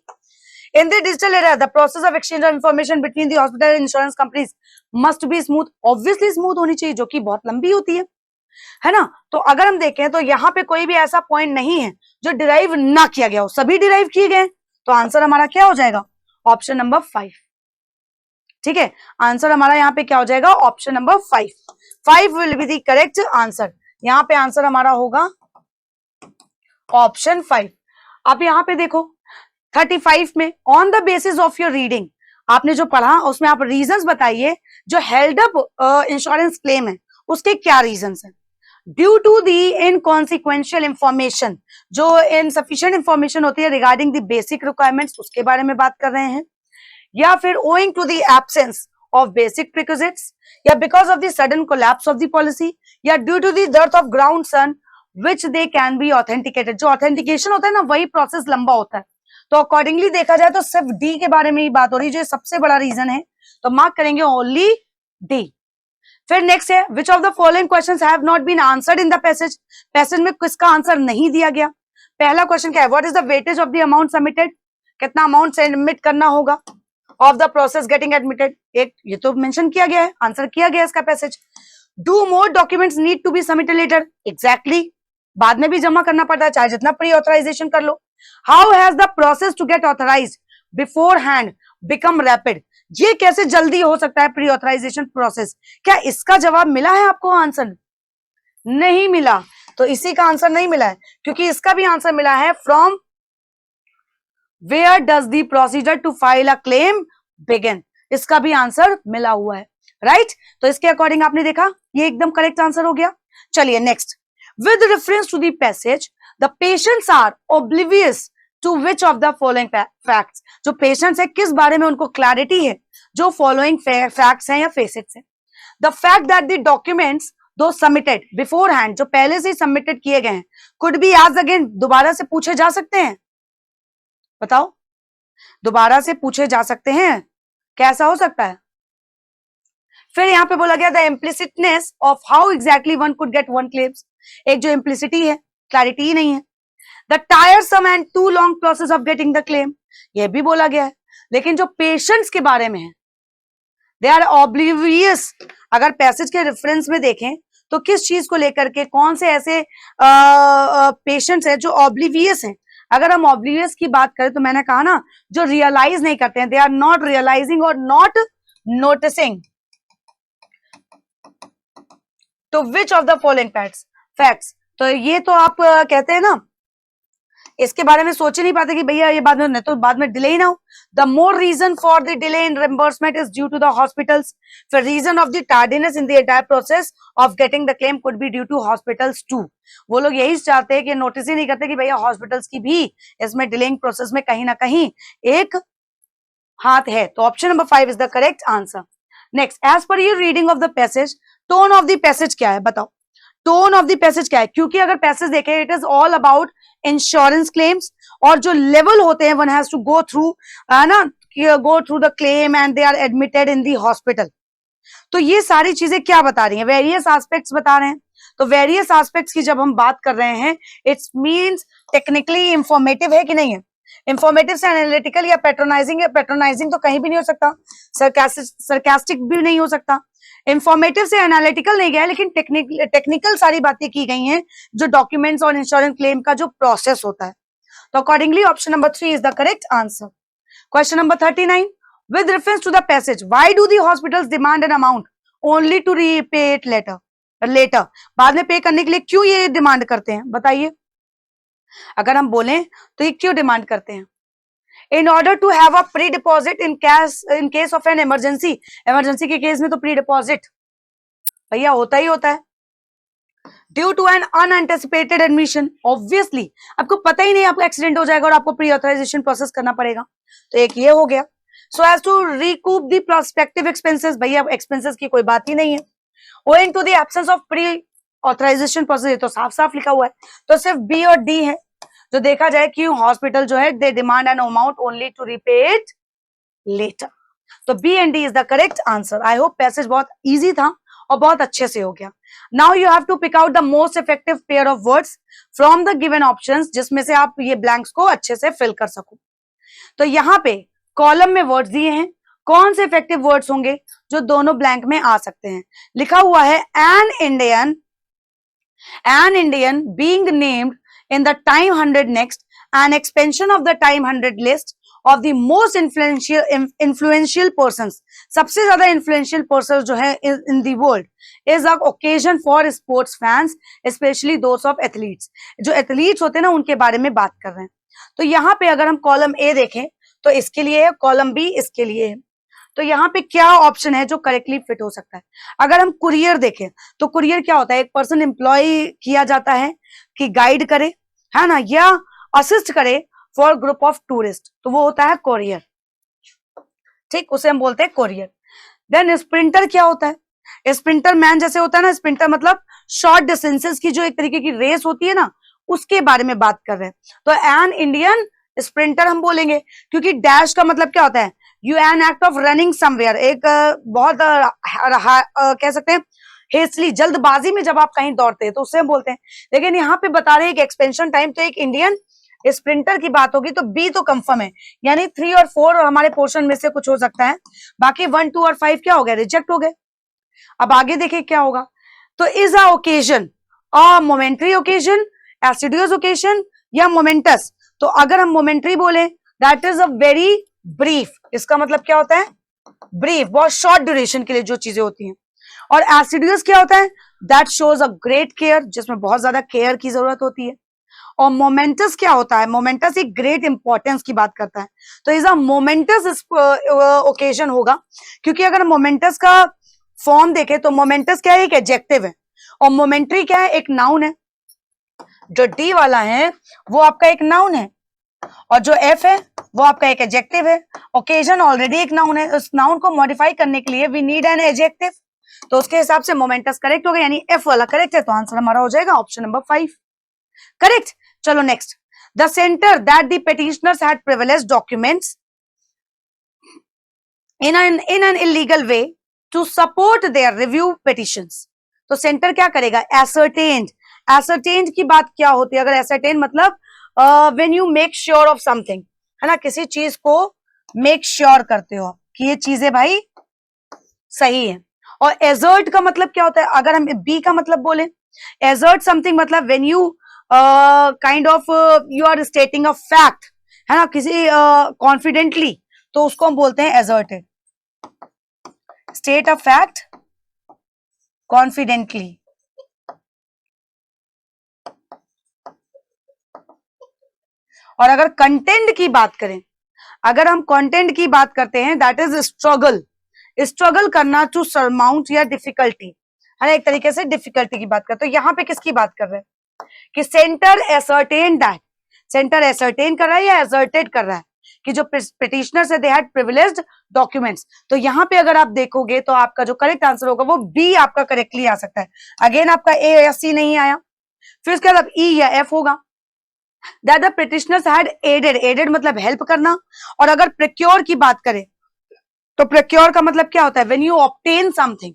Speaker 2: In the digital era, the process of exchange of information between the hospital and insurance companies must be smooth. Obviously smooth होनी चाहिए, जो कि बहुत लंबी होती है ना. तो अगर हम देखें तो यहाँ पे कोई भी ऐसा पॉइंट नहीं है जो डिराइव ना किया गया हो, सभी डिराइव किए गए. तो आंसर हमारा क्या हो जाएगा? Option number 5. ठीक है, आंसर हमारा यहाँ पे क्या हो जाएगा? Option number 5. 5 will be the correct answer. यहाँ पे आंसर हमारा होगा ऑप्शन 5. आप यहाँ पे देखो 35 में, on the basis of your reading, आपने जो पढ़ा उसमें आप रीजंस बताइए जो हेल्ड अप इंश्योरेंस क्लेम है, उसके क्या रीजंस हैं. Due to the inconsequential information, जो इनसफिशिएंट इंफॉर्मेशन होती है रिगार्डिंग द बेसिक रिक्वायरमेंट्स, उसके बारे में बात कर रहे हैं. या फिर owing to the absence of basic prerequisites, या because of the sudden collapse of the policy, या due to the dearth of ground sun which they can be authenticated. जो authentication होता है ना, वही प्रोसेस लंबा होता है. तो अकॉर्डिंगली देखा जाए तो सिर्फ डी के बारे में ही बात हो रही है, जो सबसे बड़ा रीजन है. तो मार्क करेंगे ओनली डी. फिर नेक्स्ट है, which of the following questions have not been answered in the passage. Passage में किसका आंसर नहीं दिया गया? पहला क्वेश्चन क्या है? What is the weightage of the amount submitted. कितना अमाउंट सबमिट करना होगा of the process getting admitted. एक ये तो मेंशन किया गया है, आंसर किया गया इसका passage. Do more documents need to be submitted later. Exactly, बाद में भी जमा करना पड़ता है, चाहे जितना प्री ऑथराइजेशन कर लो. How has the process to get authorised beforehand become rapid. ये कैसे जल्दी हो सकता है प्री ऑथराइजेशन प्रोसेस? क्या इसका जवाब मिला है आपको? आंसर नहीं मिला. तो इसी का आंसर नहीं मिला है, क्योंकि इसका भी आंसर मिला है from where does the procedure to file a claim begin. इसका भी आंसर मिला हुआ है. राइट, तो इसके अकॉर्डिंग आपने देखा ये एकदम करेक्ट आंसर हो गया. चलिए next, with reference to the passage the patients are oblivious to which of the following facts. जो पेशेंट्स है किस बारे में उनको क्लैरिटी है? जो फॉलोइंग फैक्ट्स हैं या फेसेट्स हैं. The fact that the documents दो सबमिटेड बिफोर हैंड, जो पहले से ही सबमिटेड किए गए हैं, कुड बी आज अगेन, दोबारा से पूछे जा सकते हैं. बताओ, दोबारा से पूछे जा सकते हैं, कैसा हो सकता है? फिर यहां पे बोला गया the implicitness of how exactly one could get one claims. एक जो इम्प्लिसिटी है, क्लैरिटी ही नहीं है. The tiresome and too long process of getting the claim, ये भी बोला गया है. लेकिन जो पेशेंट्स के बारे में है, दे आर ऑब्लिवियस. अगर पैसेज के रेफरेंस में देखें तो किस चीज को लेकर के, कौन से ऐसे पेशेंट्स हैं जो ऑब्लिवियस हैं. अगर हम ऑब्लिवियस की बात करें तो मैंने कहा ना, जो रियलाइज नहीं करते हैं, दे आर नॉट रियलाइजिंग और not noticing to which of the following facts. तो ये तो आप कहते हैं ना, इसके बारे में सोच ही नहीं पाते कि भैया ये बाद में, तो बाद में डिले ही ना हो. The more reason for the delay in reimbursement is due to the hospitals. फिर reason of the tardiness in the entire process of getting the claim could be due to hospitals too. वो लोग यही चाहते हैं कि notice ही नहीं करते कि भैया हॉस्पिटल्स की भी इसमें डिलेइंग प्रोसेस में कहीं ना कहीं एक हाथ है. तो option number 5 is the correct answer. Next, as per your reading of the passage, tone of the passage क्या है? बताओ, टोन ऑफ द पैसेज क्या है? क्योंकि अगर पैसेज देखें, it is all about insurance claims, और जो लेवल होते हैं one has to go through, है ना, go through the claim and they are admitted in the hospital. तो ये सारी चीजें क्या बता रही हैं? वेरियस एस्पेक्ट्स बता रहे हैं. तो वेरियस एस्पेक्ट्स की जब हम बात कर रहे हैं, इट्स मींस टेक्निकली इंफॉर्मेटिव है कि नहीं है. इंफॉर्मेटिव से एनालिटिकल या पैट्रोनाइजिंग, या पैट्रोनाइजिंग तो कहीं भी नहीं हो सकता, सरकास्टिक भी नहीं हो सकता. इंफॉर्मेटिव से एनालिटिकल नहीं गया, लेकिन टेक्निकल सारी बातें की गई हैं, जो डॉक्यूमेंट्स और इंश्योरेंस क्लेम का जो प्रोसेस होता है. तो accordingly option number 3 is the correct answer. Question number 39, with reference to the passage, why do the hospitals demand an amount only to repay it later. Later, बाद में पे करने के लिए क्यों ये डिमांड करते हैं बताइए? अगर हम बोलें तो ये क्यों डिमांड करते हैं? In order to have a pre deposit in case of an emergency. Emergency के केस में तो प्री डिपॉजिट भैया होता ही होता है। Due to an unanticipated admission, obviously आपको पता ही नहीं आपका एक्सीडेंट हो जाएगा और आपको प्री ऑथराइजेशन प्रोसेस करना पड़ेगा, तो एक ये हो गया। So as to recoup the prospective expenses, भैया एक्सपेंसेस की कोई बात ही नहीं है। Owing to the absence of pre authorisation process, ये तो साफ साफ लिखा हुआ है, तो सिर्फ बी और डी है। जो देखा जाए कि हॉस्पिटल जो है they demand an amount only to repay it later, तो B and D is the correct answer. I hope passage बहुत इजी था और बहुत अच्छे से हो गया। Now you have to pick out the most effective pair of words from the given options, जिसमें से आप ये ब्लैंक्स को अच्छे से फिल कर सको। तो यहाँ पे कॉलम में वर्ड्स दिए हैं, कौन से इफेक्टिव वर्ड्स होंगे जो दोनों ब्लैंक में आ सकते हैं? लिखा हुआ है an Indian being named in the time 100 next, an expansion of the time 100 list of the most influential persons, सबसे ज्यादा influential persons जो है in the world is an occasion for sports fans, especially those of athletes। जो athletes होते हैं ना उनके बारे में बात कर रहे हैं। तो यहाँ पे अगर हम कॉलम ए देखें तो इसके लिए है, कॉलम बी इसके लिए है। तो यहाँ पे क्या ऑप्शन है जो करेक्टली फिट हो सकता है? अगर हम कुरियर देखें तो कुरियर क्या होता है? एक पर्सन एम्प्लॉय किया जाता है कि गाइड करे, है ना, या असिस्ट करे फॉर ग्रुप ऑफ टूरिस्ट, तो वो होता है कोरियर, ठीक, उसे हम बोलते हैं कोरियर। देन स्प्रिंटर क्या होता है? स्प्रिंटर मैन जैसे होता है ना, स्प्रिंटर मतलब शॉर्ट डिस्टेंसेस की जो एक तरीके की रेस होती है ना, उसके बारे में बात कर रहे हैं। तो एन इंडियन स्प्रिंटर हम बोलेंगे, क्योंकि डैश का मतलब क्या होता है? You an act of running somewhere, एक बहुत कह सकते हैं हेस्टली, जल्दबाजी में जब आप कहीं दौड़ते हैं तो उससे हम बोलते हैं। लेकिन यहाँ पे बता रहे हैं कि एक्सपेंशन टाइम, तो एक इंडियन स्प्रिंटर की बात होगी, तो बी तो कंफर्म है, यानी 3 और 4 हमारे पोर्शन में से कुछ हो सकता है, बाकी 1, 2 और 5 क्या हो गए? रिजेक्ट हो गए। अब आगे देखिए क्या होगा। तो is a occasion a momentary occasion, assiduous occasion या मोमेंटस? तो अगर हम मोमेंट्री बोले that is a very brief, इसका मतलब क्या होता है? ब्रीफ, बहुत शॉर्ट ड्यूरेशन के लिए जो चीजें होती हैं। और एसिडियस क्या होता है? That shows a great care, जिसमें बहुत ज्यादा केयर की जरूरत होती है। और मोमेंटस क्या होता है? मोमेंटस एक ग्रेट इंपॉर्टेंस की बात करता है, तो इज अ मोमेंटस ओकेजन होगा, क्योंकि अगर मोमेंटस का फॉर्म देखें तो मोमेंटस क्या है? एक एडजेक्टिव है, और मोमेंट्री क्या है? एक नाउन है। जो डी वाला है वो आपका एक नाउन है, और जो एफ है वो आपका एक एडजेक्टिव है। ओकेजन ऑलरेडी एक नाउन है, उस नाउन को मॉडिफाई करने के लिए वी नीड एन एडजेक्टिव, तो उसके हिसाब से मोमेंटस करेक्ट हो गया, यानी एफ वाला करेक्ट है, तो आंसर हमारा हो जाएगा ऑप्शन नंबर 5 करेक्ट। चलो next, the centre that the petitioners had privileged documents in an illegal way to support their review petitions, तो सेंटर क्या करेगा? ascertained की बात क्या होती है? अगर ascertain मतलब when you make sure of something, है ना, किसी चीज को make sure करते हो कि ये चीजें भाई सही है। और assert का मतलब क्या होता है? अगर हम B का मतलब बोले, assert something मतलब when you kind of you are stating a fact, है ना, किसी confidently, तो उसको हम बोलते हैं asserted, state a fact confidently। और अगर कंटेंट की बात करें, अगर हम कंटेंट की बात करते हैं दैट इज स्ट्रगल करना टू सरमाउंट या डिफिकल्टी, है ना, एक तरीके से डिफिकल्टी की बात करते हैं। तो यहाँ पे किसकी बात कर रहे हैं कि centre ascertain that, centre ascertain कर रहा है या एसर्टेड कर रहा है कि जो पिटिशनर से दे हैड प्रिविलेज्ड डॉक्यूमेंट्स। तो यहाँ पे अगर आप देखोगे तो आपका जो करेक्ट आंसर होगा वो बी आपका करेक्टली आ सकता है। अगेन आपका ए या सी नहीं आया, फिर उसके बाद ई या एफ होगा। That the petitioners had aided मतलब हेल्प करना। और अगर प्रोक्योर की बात करें तो प्रोक्योर का मतलब क्या होता है? When you obtain something.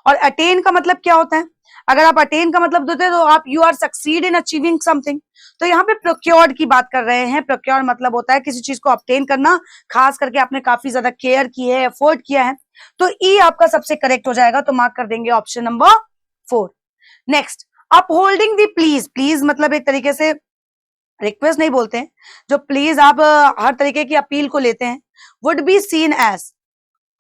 Speaker 2: और अटेन का मतलब क्या होता है? अगर आप अटेन का मतलब देते तो आप you are succeed in achieving something. तो यहाँ पे प्रोक्योर्ड की बात कर रहे हैं। प्रोक्योर मतलब होता है किसी चीज को ऑब्टेन करना, खास करके आपने काफी ज्यादा केयर की है, एफर्ट किया है। तो ई आपका सबसे करेक्ट हो जाएगा, तो मार्क कर देंगे option number 4। Next, upholding the please मतलब एक तरीके से रिक्वेस्ट नहीं बोलते हैं, जो प्लीज आप हर तरीके की अपील को लेते हैं, वुड बी सीन एज।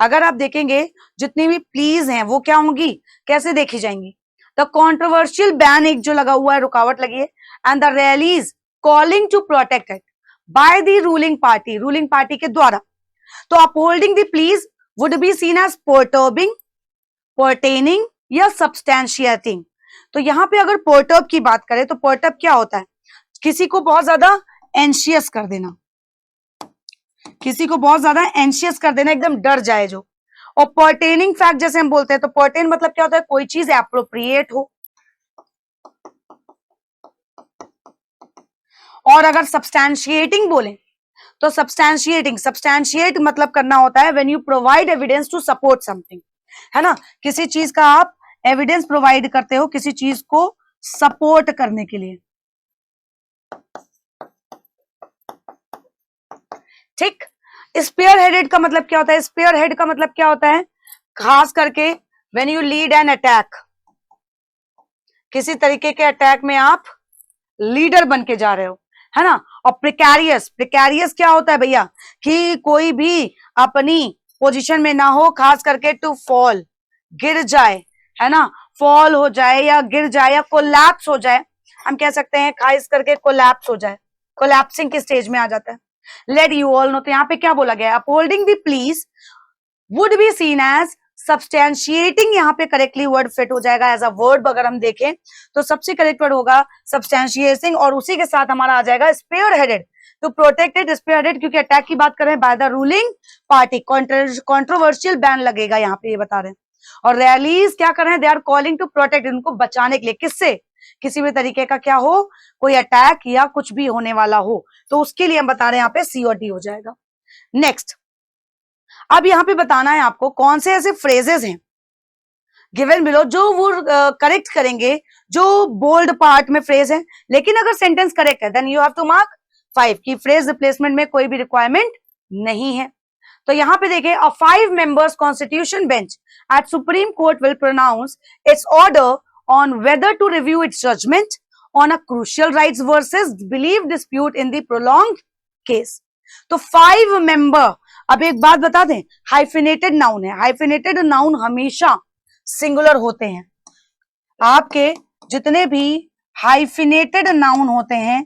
Speaker 2: अगर आप देखेंगे जितनी भी प्लीज हैं वो क्या होंगी, कैसे देखी जाएंगी? द कॉन्ट्रोवर्शियल बैन एक जो लगा हुआ है, रुकावट लगी है, and the rallies calling to protect it by the ruling party के द्वारा। तो upholding the please would be seen as perturbing, pertaining या सब्सटैंशिएटिंग। तो यहां पे अगर परटर्ब की बात करें तो परटर्ब क्या होता है, किसी को बहुत ज्यादा एंशियस कर देना, किसी को बहुत ज्यादा एंशियस कर देना, एकदम डर जाए जो। और पर्टेनिंग फैक्ट जैसे हम बोलते हैं, तो पर्टेन मतलब क्या होता है, कोई चीज एप्रोप्रिएट हो। और अगर सब्सटैंशिएटिंग बोले तो सब्सटैंशिएट मतलब करना होता है when you provide evidence to support something, है ना, किसी चीज का आप एविडेंस प्रोवाइड करते हो किसी चीज को सपोर्ट करने के लिए। ठीक। स्पेयर हेडेड का मतलब क्या होता है, स्पेयर हेड का मतलब क्या होता है, खास करके when you lead an attack, किसी तरीके के अटैक में आप लीडर बन के जा रहे हो, है ना। और प्रिकैरियस क्या होता है भैया, कि कोई भी अपनी पोजीशन में ना हो, खास करके टू फॉल, गिर जाए, है ना, फॉल हो जाए या गिर जाए या कोलैप्स हो जाए, हम कह सकते हैं खास करके कोलैप्स हो जाए, कोलैप्सिंग के स्टेज में आ जाता है। लेट यू ऑल नो, तो यहाँ पे क्या बोला गया है, upholding the please would be seen as substantiating, यहाँ पे करेक्टली वर्ड फिट हो जाएगा एज अ वर्ड। अगर हम देखें तो सबसे करेक्ट वर्ड होगा सब्सटैंशिएटिंग, और उसी के साथ हमारा आ जाएगा spearheaded, to protected spearheaded, क्योंकि अटैक की बात करें by the ruling party, controversial ban लगेगा यहाँ पे, ये बता रहे हैं। और रैलीज क्या कर रहे हैं, they are calling to protect, इनको बचाने के लिए, किससे, किसी भी तरीके का क्या हो, कोई अटैक या कुछ भी होने वाला हो, तो उसके लिए हम बता रहे हैं यहाँ पे सी और डी हो जाएगा। नेक्स्ट, अब यहाँ पे बताना है आपको कौन से ऐसे फ्रेजेस हैं गिवन बिलो जो वो करेक्ट करेंगे, जो बोल्ड पार्ट में फ्रेज है, लेकिन अगर सेंटेंस करेक्ट है then you have to mark 5 की फ्रेज रिप्लेसमेंट में कोई भी रिक्वायरमेंट नहीं है। तो यहाँ पे देखिए, a 5 members constitution bench at Supreme Court will pronounce its order on whether to review its judgment on a crucial rights versus belief dispute in the prolonged case. तो 5 member, अब एक बात बता दें, हाइफिनेटेड नाउन है, hyphenated noun हमेशा singular होते हैं। आपके जितने भी हाइफिनेटेड नाउन होते हैं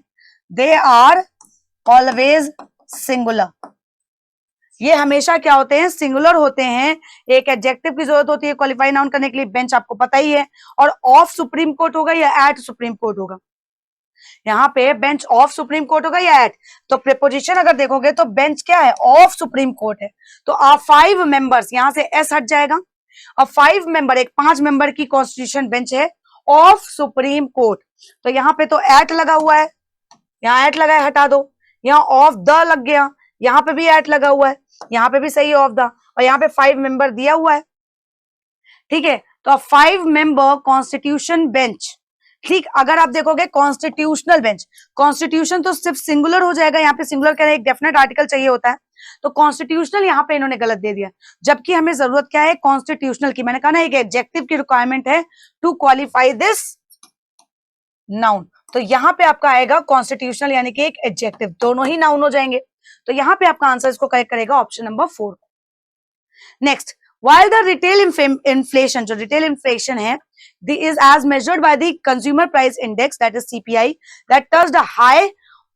Speaker 2: दे आर ऑलवेज सिंगुलर, ये हमेशा क्या होते हैं, सिंगुलर होते हैं। एक एडजेक्टिव की जरूरत होती है क्वालिफाई नाउन करने के लिए, बेंच आपको पता ही है, और ऑफ सुप्रीम कोर्ट होगा या एट सुप्रीम कोर्ट होगा, यहाँ पे बेंच ऑफ सुप्रीम कोर्ट होगा या एट। तो प्रीपोजिशन अगर देखोगे तो बेंच क्या है, ऑफ सुप्रीम कोर्ट है। तो आप 5 मेंबर्स, यहां से एस हट जाएगा, अब 5 मेंबर, एक 5 मेंबर की कॉन्स्टिट्यूशन बेंच है ऑफ सुप्रीम कोर्ट, तो यहाँ पे तो एट लगा हुआ है, यहाँ एट लगा है, हटा दो, यहाँ ऑफ द लग गया, यहाँ पे भी एट लगा हुआ है, यहाँ पे भी सही ऑफ द, और यहाँ पे 5 मेंबर दिया हुआ है, ठीक है। तो 5 मेंबर कॉन्स्टिट्यूशन बेंच, ठीक। अगर आप देखोगे कॉन्स्टिट्यूशनल बेंच, कॉन्स्टिट्यूशन तो सिर्फ सिंगुलर हो जाएगा, यहाँ पे सिंगुलर का एक डेफिनेट आर्टिकल चाहिए होता है, तो कॉन्स्टिट्यूशनल यहाँ पे इन्होंने गलत दे दिया, जबकि हमें जरूरत क्या है, कॉन्स्टिट्यूशनल की। मैंने कहा ना एक एडजेक्टिव की रिक्वायरमेंट है टू क्वालिफाई दिस नाउन, तो यहाँ पे आपका आएगा कॉन्स्टिट्यूशनल, यानी कि एक एडजेक्टिव, दोनों ही नाउन हो जाएंगे। तो यहाँ पे आपका आंसर इसको करेक्ट करेगा option number 4। Next, while the retail inflation, जो retail inflation है, is as measured by the consumer price index, that is CPI, that touched a high,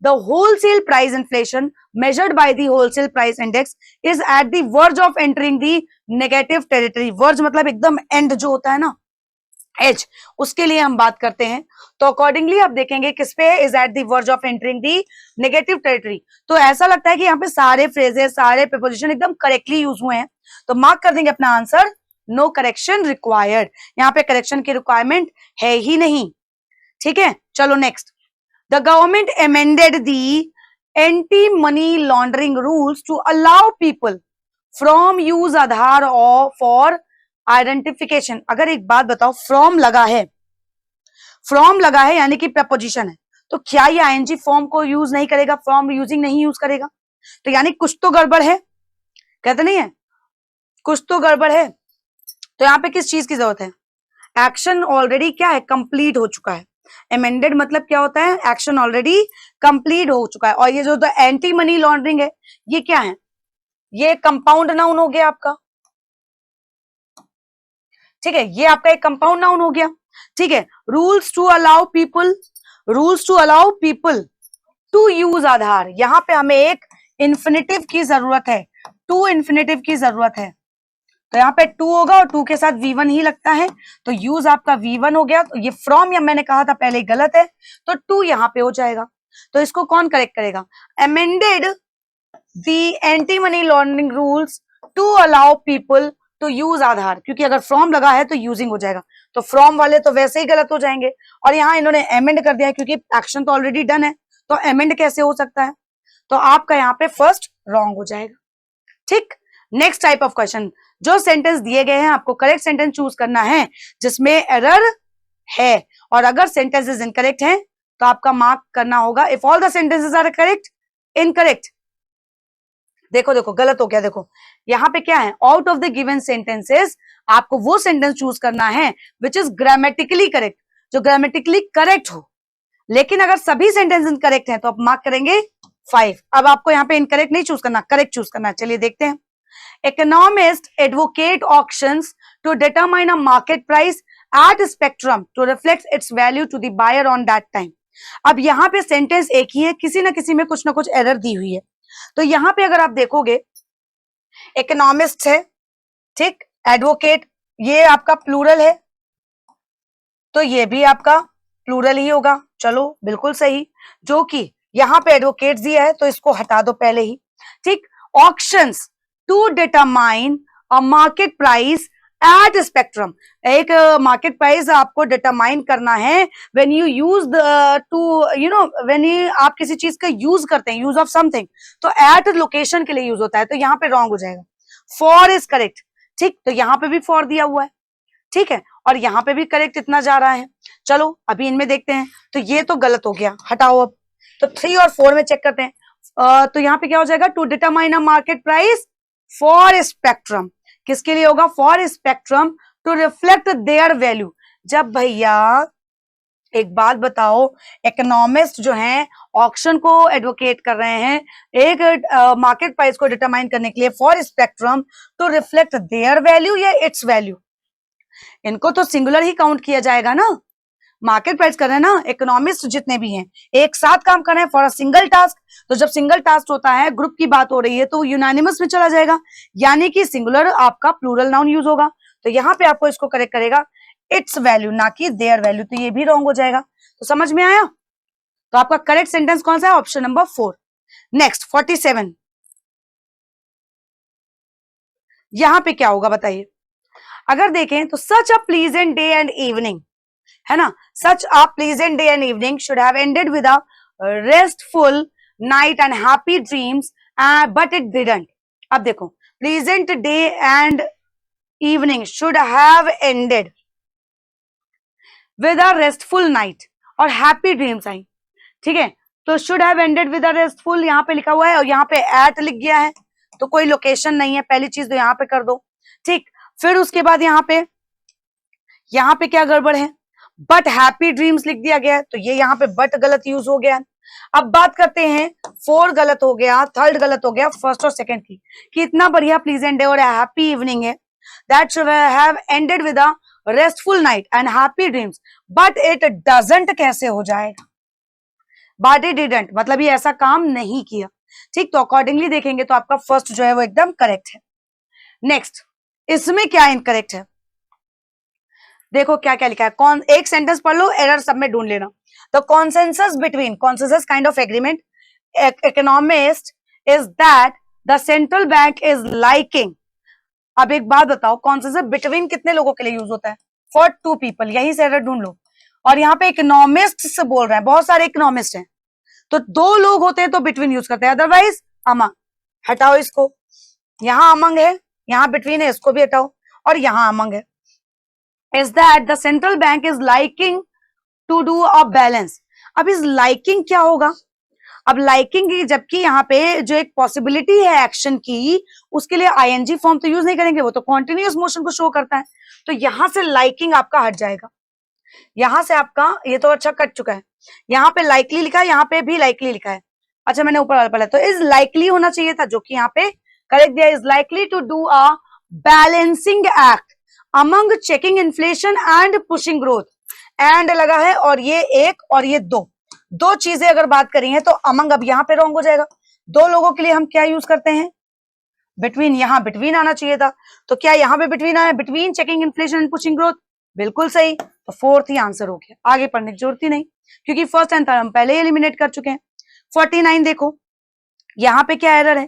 Speaker 2: the wholesale price inflation measured by the wholesale price index is at the verge of entering the negative territory. verge मतलब एकदम end जो होता है ना, as, उसके लिए हम बात करते हैं। तो अकॉर्डिंगली आप देखेंगे किस पे, is at the verge of entering the negative territory. तो ऐसा लगता है कि यहाँ पे सारे फ्रेजेस, सारे प्रीपोजिशन एकदम करेक्टली यूज हुए हैं, तो मार्क कर देंगे अपना आंसर, नो करेक्शन रिक्वायर्ड, यहाँ पे करेक्शन की रिक्वायरमेंट है ही नहीं, ठीक है। चलो next, the government amended the anti money laundering rules to allow people from use Aadhaar or for identification. अगर एक बात बताओ, फ्रॉम लगा है, फ्रॉम लगा है यानी कि प्रपोजिशन है, तो क्या ये आईएनजी फॉर्म को यूज नहीं करेगा, फ्रॉम यूजिंग नहीं यूज करेगा, तो यानी कुछ तो गड़बड़ है, कहते नहीं है कुछ तो गड़बड़ है। तो यहाँ पे किस चीज की जरूरत है, एक्शन ऑलरेडी क्या है, कंप्लीट हो चुका है। अमेंडेड मतलब क्या होता है, एक्शन ऑलरेडी कंप्लीट हो चुका है। और ये जो एंटी मनी लॉन्ड्रिंग है, ये क्या है, ये कंपाउंड नाउन हो गया आपका, ठीक है, ये आपका एक कंपाउंड नाउन हो गया। ठीक है, rules to allow people to use Aadhaar, यहां पे हमें एक इन्फिनेटिव की जरूरत है, टू इन्फिनेटिव की जरूरत है, तो यहाँ पे टू होगा और टू के साथ V1 ही लगता है, तो यूज आपका V1 हो गया, तो ये फ्रॉम या मैंने कहा था पहले गलत है, तो टू यहाँ पे हो जाएगा, तो इसको कौन करेक्ट करेगा, amended the anti money laundering rules to allow people to use Aadhaar, क्योंकि अगर फ्रॉम लगा है तो यूजिंग हो जाएगा, तो फ्रॉम वाले तो वैसे ही गलत हो जाएंगे, और यहाँ इन्होंने अमेंड कर दिया है क्योंकि एक्शन तो ऑलरेडी डन है, तो अमेंड कैसे हो सकता है, तो आपका यहाँ पे फर्स्ट रॉन्ग हो जाएगा। ठीक, नेक्स्ट टाइप ऑफ क्वेश्चन, जो सेंटेंस दिए गए हैं आपको करेक्ट सेंटेंस चूज करना है जिसमें एरर है, और अगर सेंटेंसेस इनकरेक्ट हैं तो आपका मार्क करना होगा if all the sentences are correct, incorrect, देखो देखो गलत हो गया, देखो यहाँ पे क्या है, out of the given sentences आपको वो सेंटेंस चूज करना है विच इज ग्रामेटिकली करेक्ट, जो ग्रामेटिकली करेक्ट हो, लेकिन अगर सभी सेंटेंस इनकरेक्ट हैं तो आप मार्क करेंगे 5। अब आपको यहाँ पे इनकरेक्ट नहीं चूज करना, करेक्ट चूज करना, चलिए देखते हैं। Economists advocate auctions to determine a market price at a spectrum to reflect its value to the buyer on that time. अब यहाँ पे सेंटेंस एक ही है, किसी ना किसी में कुछ ना कुछ एरर दी हुई है, तो यहाँ पे अगर आप देखोगे इकोनॉमिस्ट है, ठीक, एडवोकेट ये आपका प्लूरल है, तो ये भी आपका प्लूरल ही होगा, चलो बिल्कुल सही, जो कि यहाँ पे एडवोकेट दिया है तो इसको हटा दो पहले ही, ठीक। Auctions to determine a market price at spectrum, एक मार्केट प्राइस आपको डिटरमाइन करना है when you use to when आप किसी चीज का यूज करते हैं, यूज ऑफ समथिंग, तो एट लोकेशन के लिए यूज होता है, तो यहाँ पे रॉन्ग हो जाएगा, फॉर इज करेक्ट, ठीक, तो यहाँ पे भी फॉर दिया हुआ है, ठीक है, और यहाँ पे भी करेक्ट इतना जा रहा है, चलो अभी इनमें देखते हैं, तो ये तो गलत हो गया, हटाओ, अब तो 3 और 4 में चेक करते हैं, तो यहाँ पे क्या हो जाएगा, to determine a market price for spectrum, किसके लिए होगा, for spectrum to reflect their value. जब भैया एक बात बताओ, इकोनॉमिस्ट जो हैं ऑक्शन को एडवोकेट कर रहे हैं एक मार्केट प्राइस को डिटरमाइन करने के लिए for spectrum to reflect their value या इट्स वैल्यू, इनको तो सिंगुलर ही काउंट किया जाएगा ना, मार्केट प्राइस कर रहे हैं ना, इकोनॉमिस्ट जितने भी हैं एक साथ काम कर रहे हैं फॉर अ सिंगल टास्क, तो जब सिंगल टास्क होता है, ग्रुप की बात हो रही है, तो यूनानिमस में चला जाएगा, यानी कि सिंगुलर आपका प्लूरल नाउन यूज होगा, तो यहाँ पे आपको इसको करेक्ट करेगा इट्स वैल्यू, ना कि देयर वैल्यू, तो ये भी रॉन्ग हो जाएगा, तो समझ में आया, तो आपका करेक्ट सेंटेंस कौन सा है, ऑप्शन नंबर 4। नेक्स्ट 47, यहां पे क्या होगा बताइए, अगर देखें तो such a pleasant day and evening, है ना, such a pleasant day and evening should have ended with a restful night and happy dreams, but it didn't. अब देखो, pleasant day and evening should have ended with a restful night और happy dreams I, ठीक है, तो should have ended with a restful यहाँ पे लिखा हुआ है और यहाँ पे एट लिख गया है, तो कोई लोकेशन नहीं है, पहली चीज तो यहाँ पे कर दो, ठीक। फिर उसके बाद यहाँ पे क्या गड़बड़ है, बट हैप्पी ड्रीम्स लिख दिया गया है, तो ये यहाँ पे बट गलत यूज हो गया। अब बात करते हैं 4 गलत हो गया, 3rd गलत हो गया, 1st और 2nd की, कि इतना बढ़िया प्लीजेंट डे और हैप्पी इवनिंग है, that should have ended with a restful night and happy dreams, but it doesn't कैसे हो जाएगा, बट इट डिडंट मतलब ये ऐसा काम नहीं किया, ठीक, तो अकॉर्डिंगली देखेंगे तो आपका फर्स्ट जो है वो एकदम करेक्ट है। नेक्स्ट, इसमें क्या इनकरेक्ट है, देखो क्या क्या लिखा है, कौन, एक सेंटेंस पढ़ लो, एरर सब में ढूंढ लेना। The consensus between, consensus kind of agreement, economist is that the central bank is liking. अब एक बात बताओ, कॉन्सेंसस बिटवीन कितने लोगों के लिए यूज होता है, फॉर 2 पीपल, यही से एरर ढूंढ लो, और यहाँ पे इकोनॉमिस्ट से बोल रहे हैं, बहुत सारे इकोनॉमिस्ट हैं, तो 2 लोग होते हैं तो बिटवीन यूज करते हैं, अदरवाइज अमंग, हटाओ इसको, यहाँ अमंग है, यहाँ बिटवीन है, इसको भी हटाओ, और यहाँ अमंग है, is that the central bank is liking to do a balance। अब इस liking क्या होगा, अब liking की, जबकि यहाँ पे जो एक पॉसिबिलिटी है एक्शन की, उसके लिए ing फॉर्म तो यूज नहीं करेंगे, वो तो कॉन्टिन्यूअस मोशन को शो करता है, तो यहां से liking आपका हट जाएगा, यहां से आपका ये तो अच्छा कट चुका है, यहाँ पे likely लिखा है, यहाँ पे भी likely लिखा है, अच्छा मैंने ऊपर पढ़ा, तो इज likely होना चाहिए था, जो कि यहाँ पे करेक्ट दिया, is likely to do a balancing act among checking inflation and pushing growth। And लगा है और ये एक और ये दो चीजें अगर बात करी है तो अमंग अब यहां पे रॉन्ग हो जाएगा। दो लोगों के लिए हम क्या यूज करते हैं, बिटवीन। यहां बिटवीन आना चाहिए था, तो क्या यहां पे बिटवीन आया, between checking inflation and pushing growth, बिल्कुल सही। तो फोर्थ ही आंसर हो गया, आगे पढ़ने की जरूरत ही नहीं क्योंकि फर्स्ट एंड थर्ड हम पहले ही एलिमिनेट कर चुके हैं। 49 देखो, यहां पे क्या एरर है,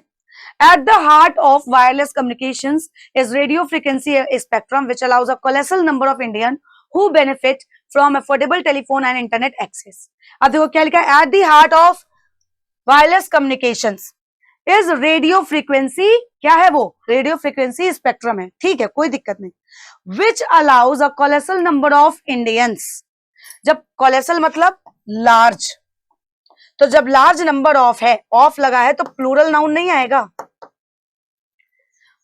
Speaker 2: at the heart of wireless communications is radio frequency spectrum which allows a colossal number of Indian who benefit from affordable telephone and internet access. अब देखो क्या लिखा है, at the heart of wireless communications is radio frequency, क्या है वो, radio frequency spectrum है, ठीक है कोई दिक्कत नहीं, विच allows a colossal number of Indians. जब कोलोसल मतलब लार्ज, तो जब लार्ज नंबर ऑफ है, ऑफ लगा है तो प्लूरल नाउन नहीं आएगा,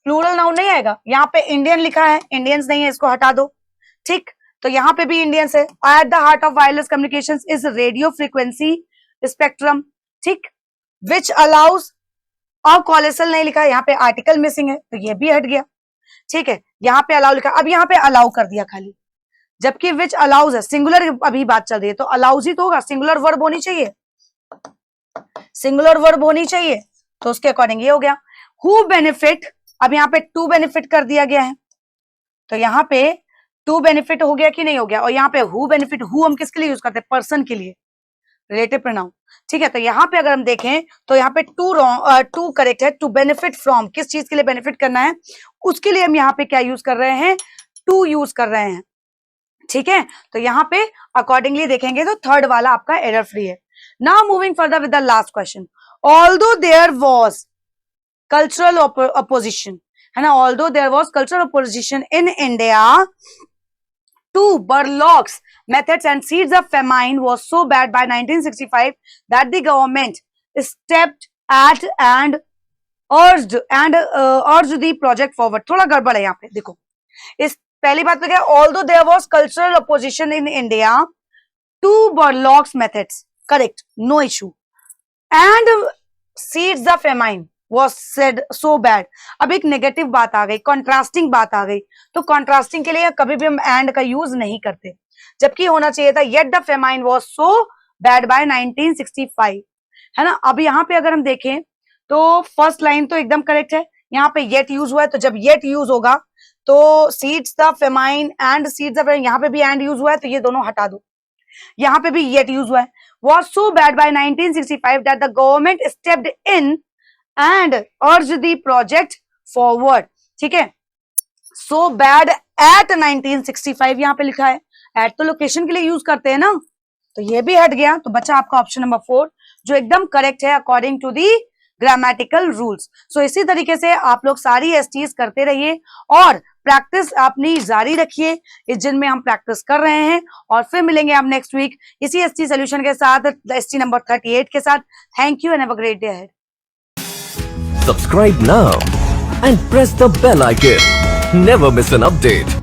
Speaker 2: प्लूरल नाउन नहीं आएगा। यहां पे इंडियन लिखा है, इंडियंस नहीं है, इसको हटा दो, ठीक। तो यहां पे भी इंडियंस है। At the heart of wireless communications is radio frequency spectrum, ठीक, विच अलाउज, और कोलोसल नहीं लिखा है, यहाँ पे आर्टिकल मिसिंग है तो ये भी हट गया, ठीक है। यहाँ पे अलाउ लिखा, अब यहाँ पे अलाउ कर दिया खाली, जबकि विच अलाउज है, सिंगुलर अभी बात चल रही है तो अलाउज ही तो होगा, सिंगुलर वर्ब होनी चाहिए, सिंगुलर वर्ब होनी चाहिए, तो उसके अकॉर्डिंग ये हो गया। हु बेनिफिट, अब यहाँ पे टू बेनिफिट कर दिया गया है, तो यहाँ पे टू बेनिफिट हो गया कि नहीं हो गया, और यहाँ पे हु बेनिफिट, हु हम किसके लिए यूज करते हैं, पर्सन के लिए, रिलेटिव प्रोनाउन, ठीक है। तो यहाँ पे अगर हम देखें तो यहाँ पे टू करेक्ट है, टू बेनिफिट फ्रॉम, किस चीज के लिए बेनिफिट करना है उसके लिए हम यहाँ पे क्या यूज कर रहे हैं, टू यूज कर रहे हैं, ठीक है। तो यहाँ पे अकॉर्डिंगली देखेंगे तो थर्ड वाला आपका एरर फ्री है। Now moving further with the last question, although there was cultural opposition, है ना, although there was cultural opposition in India to Burlock's methods and seeds of famine was so bad by 1965 that the government stepped at and urged the project forward। थोड़ा गड़बड़ है यहाँ पे, देखो इस पहली बात तो क्या, although there was cultural opposition in India to Burlock's methods, correct, no issue, and seeds of famine was said so bad। अब एक नेगेटिव बात आ गई, कॉन्ट्रास्टिंग बात आ गई, तो कॉन्ट्रास्टिंग के लिए कभी भी हम एंड का यूज नहीं करते, जबकि होना चाहिए था yet the famine was so bad by 1965, है ना। अब यहाँ पे अगर हम देखें तो फर्स्ट लाइन तो एकदम करेक्ट है, यहाँ पे येट यूज हुआ है, तो जब येट यूज होगा तो seeds the famine and seeds the, यहाँ पे भी एंड यूज हुआ है तो ये दोनों हटा दो, यहाँ पे भी येट यूज हुआ है, was so bad by 1965 that the government stepped in and urge the project forward, ठीक है। so bad at 1965 यहाँ पे लिखा है, at तो लोकेशन के लिए यूज करते हैं ना, तो ये भी हट गया, तो बचा आपका ऑप्शन नंबर 4 जो एकदम करेक्ट है according to the grammatical rules. So इसी तरीके से आप लोग सारी एसटीज करते रहिए और प्रैक्टिस अपनी जारी रखिए, इस जिन में हम प्रैक्टिस कर रहे हैं, और फिर मिलेंगे हम नेक्स्ट वीक इसी एसटी सोल्यूशन के साथ, एसटी नंबर 38 के साथ। Thank you and have a great day ahead.
Speaker 1: Subscribe now and press the bell icon. Never miss an update.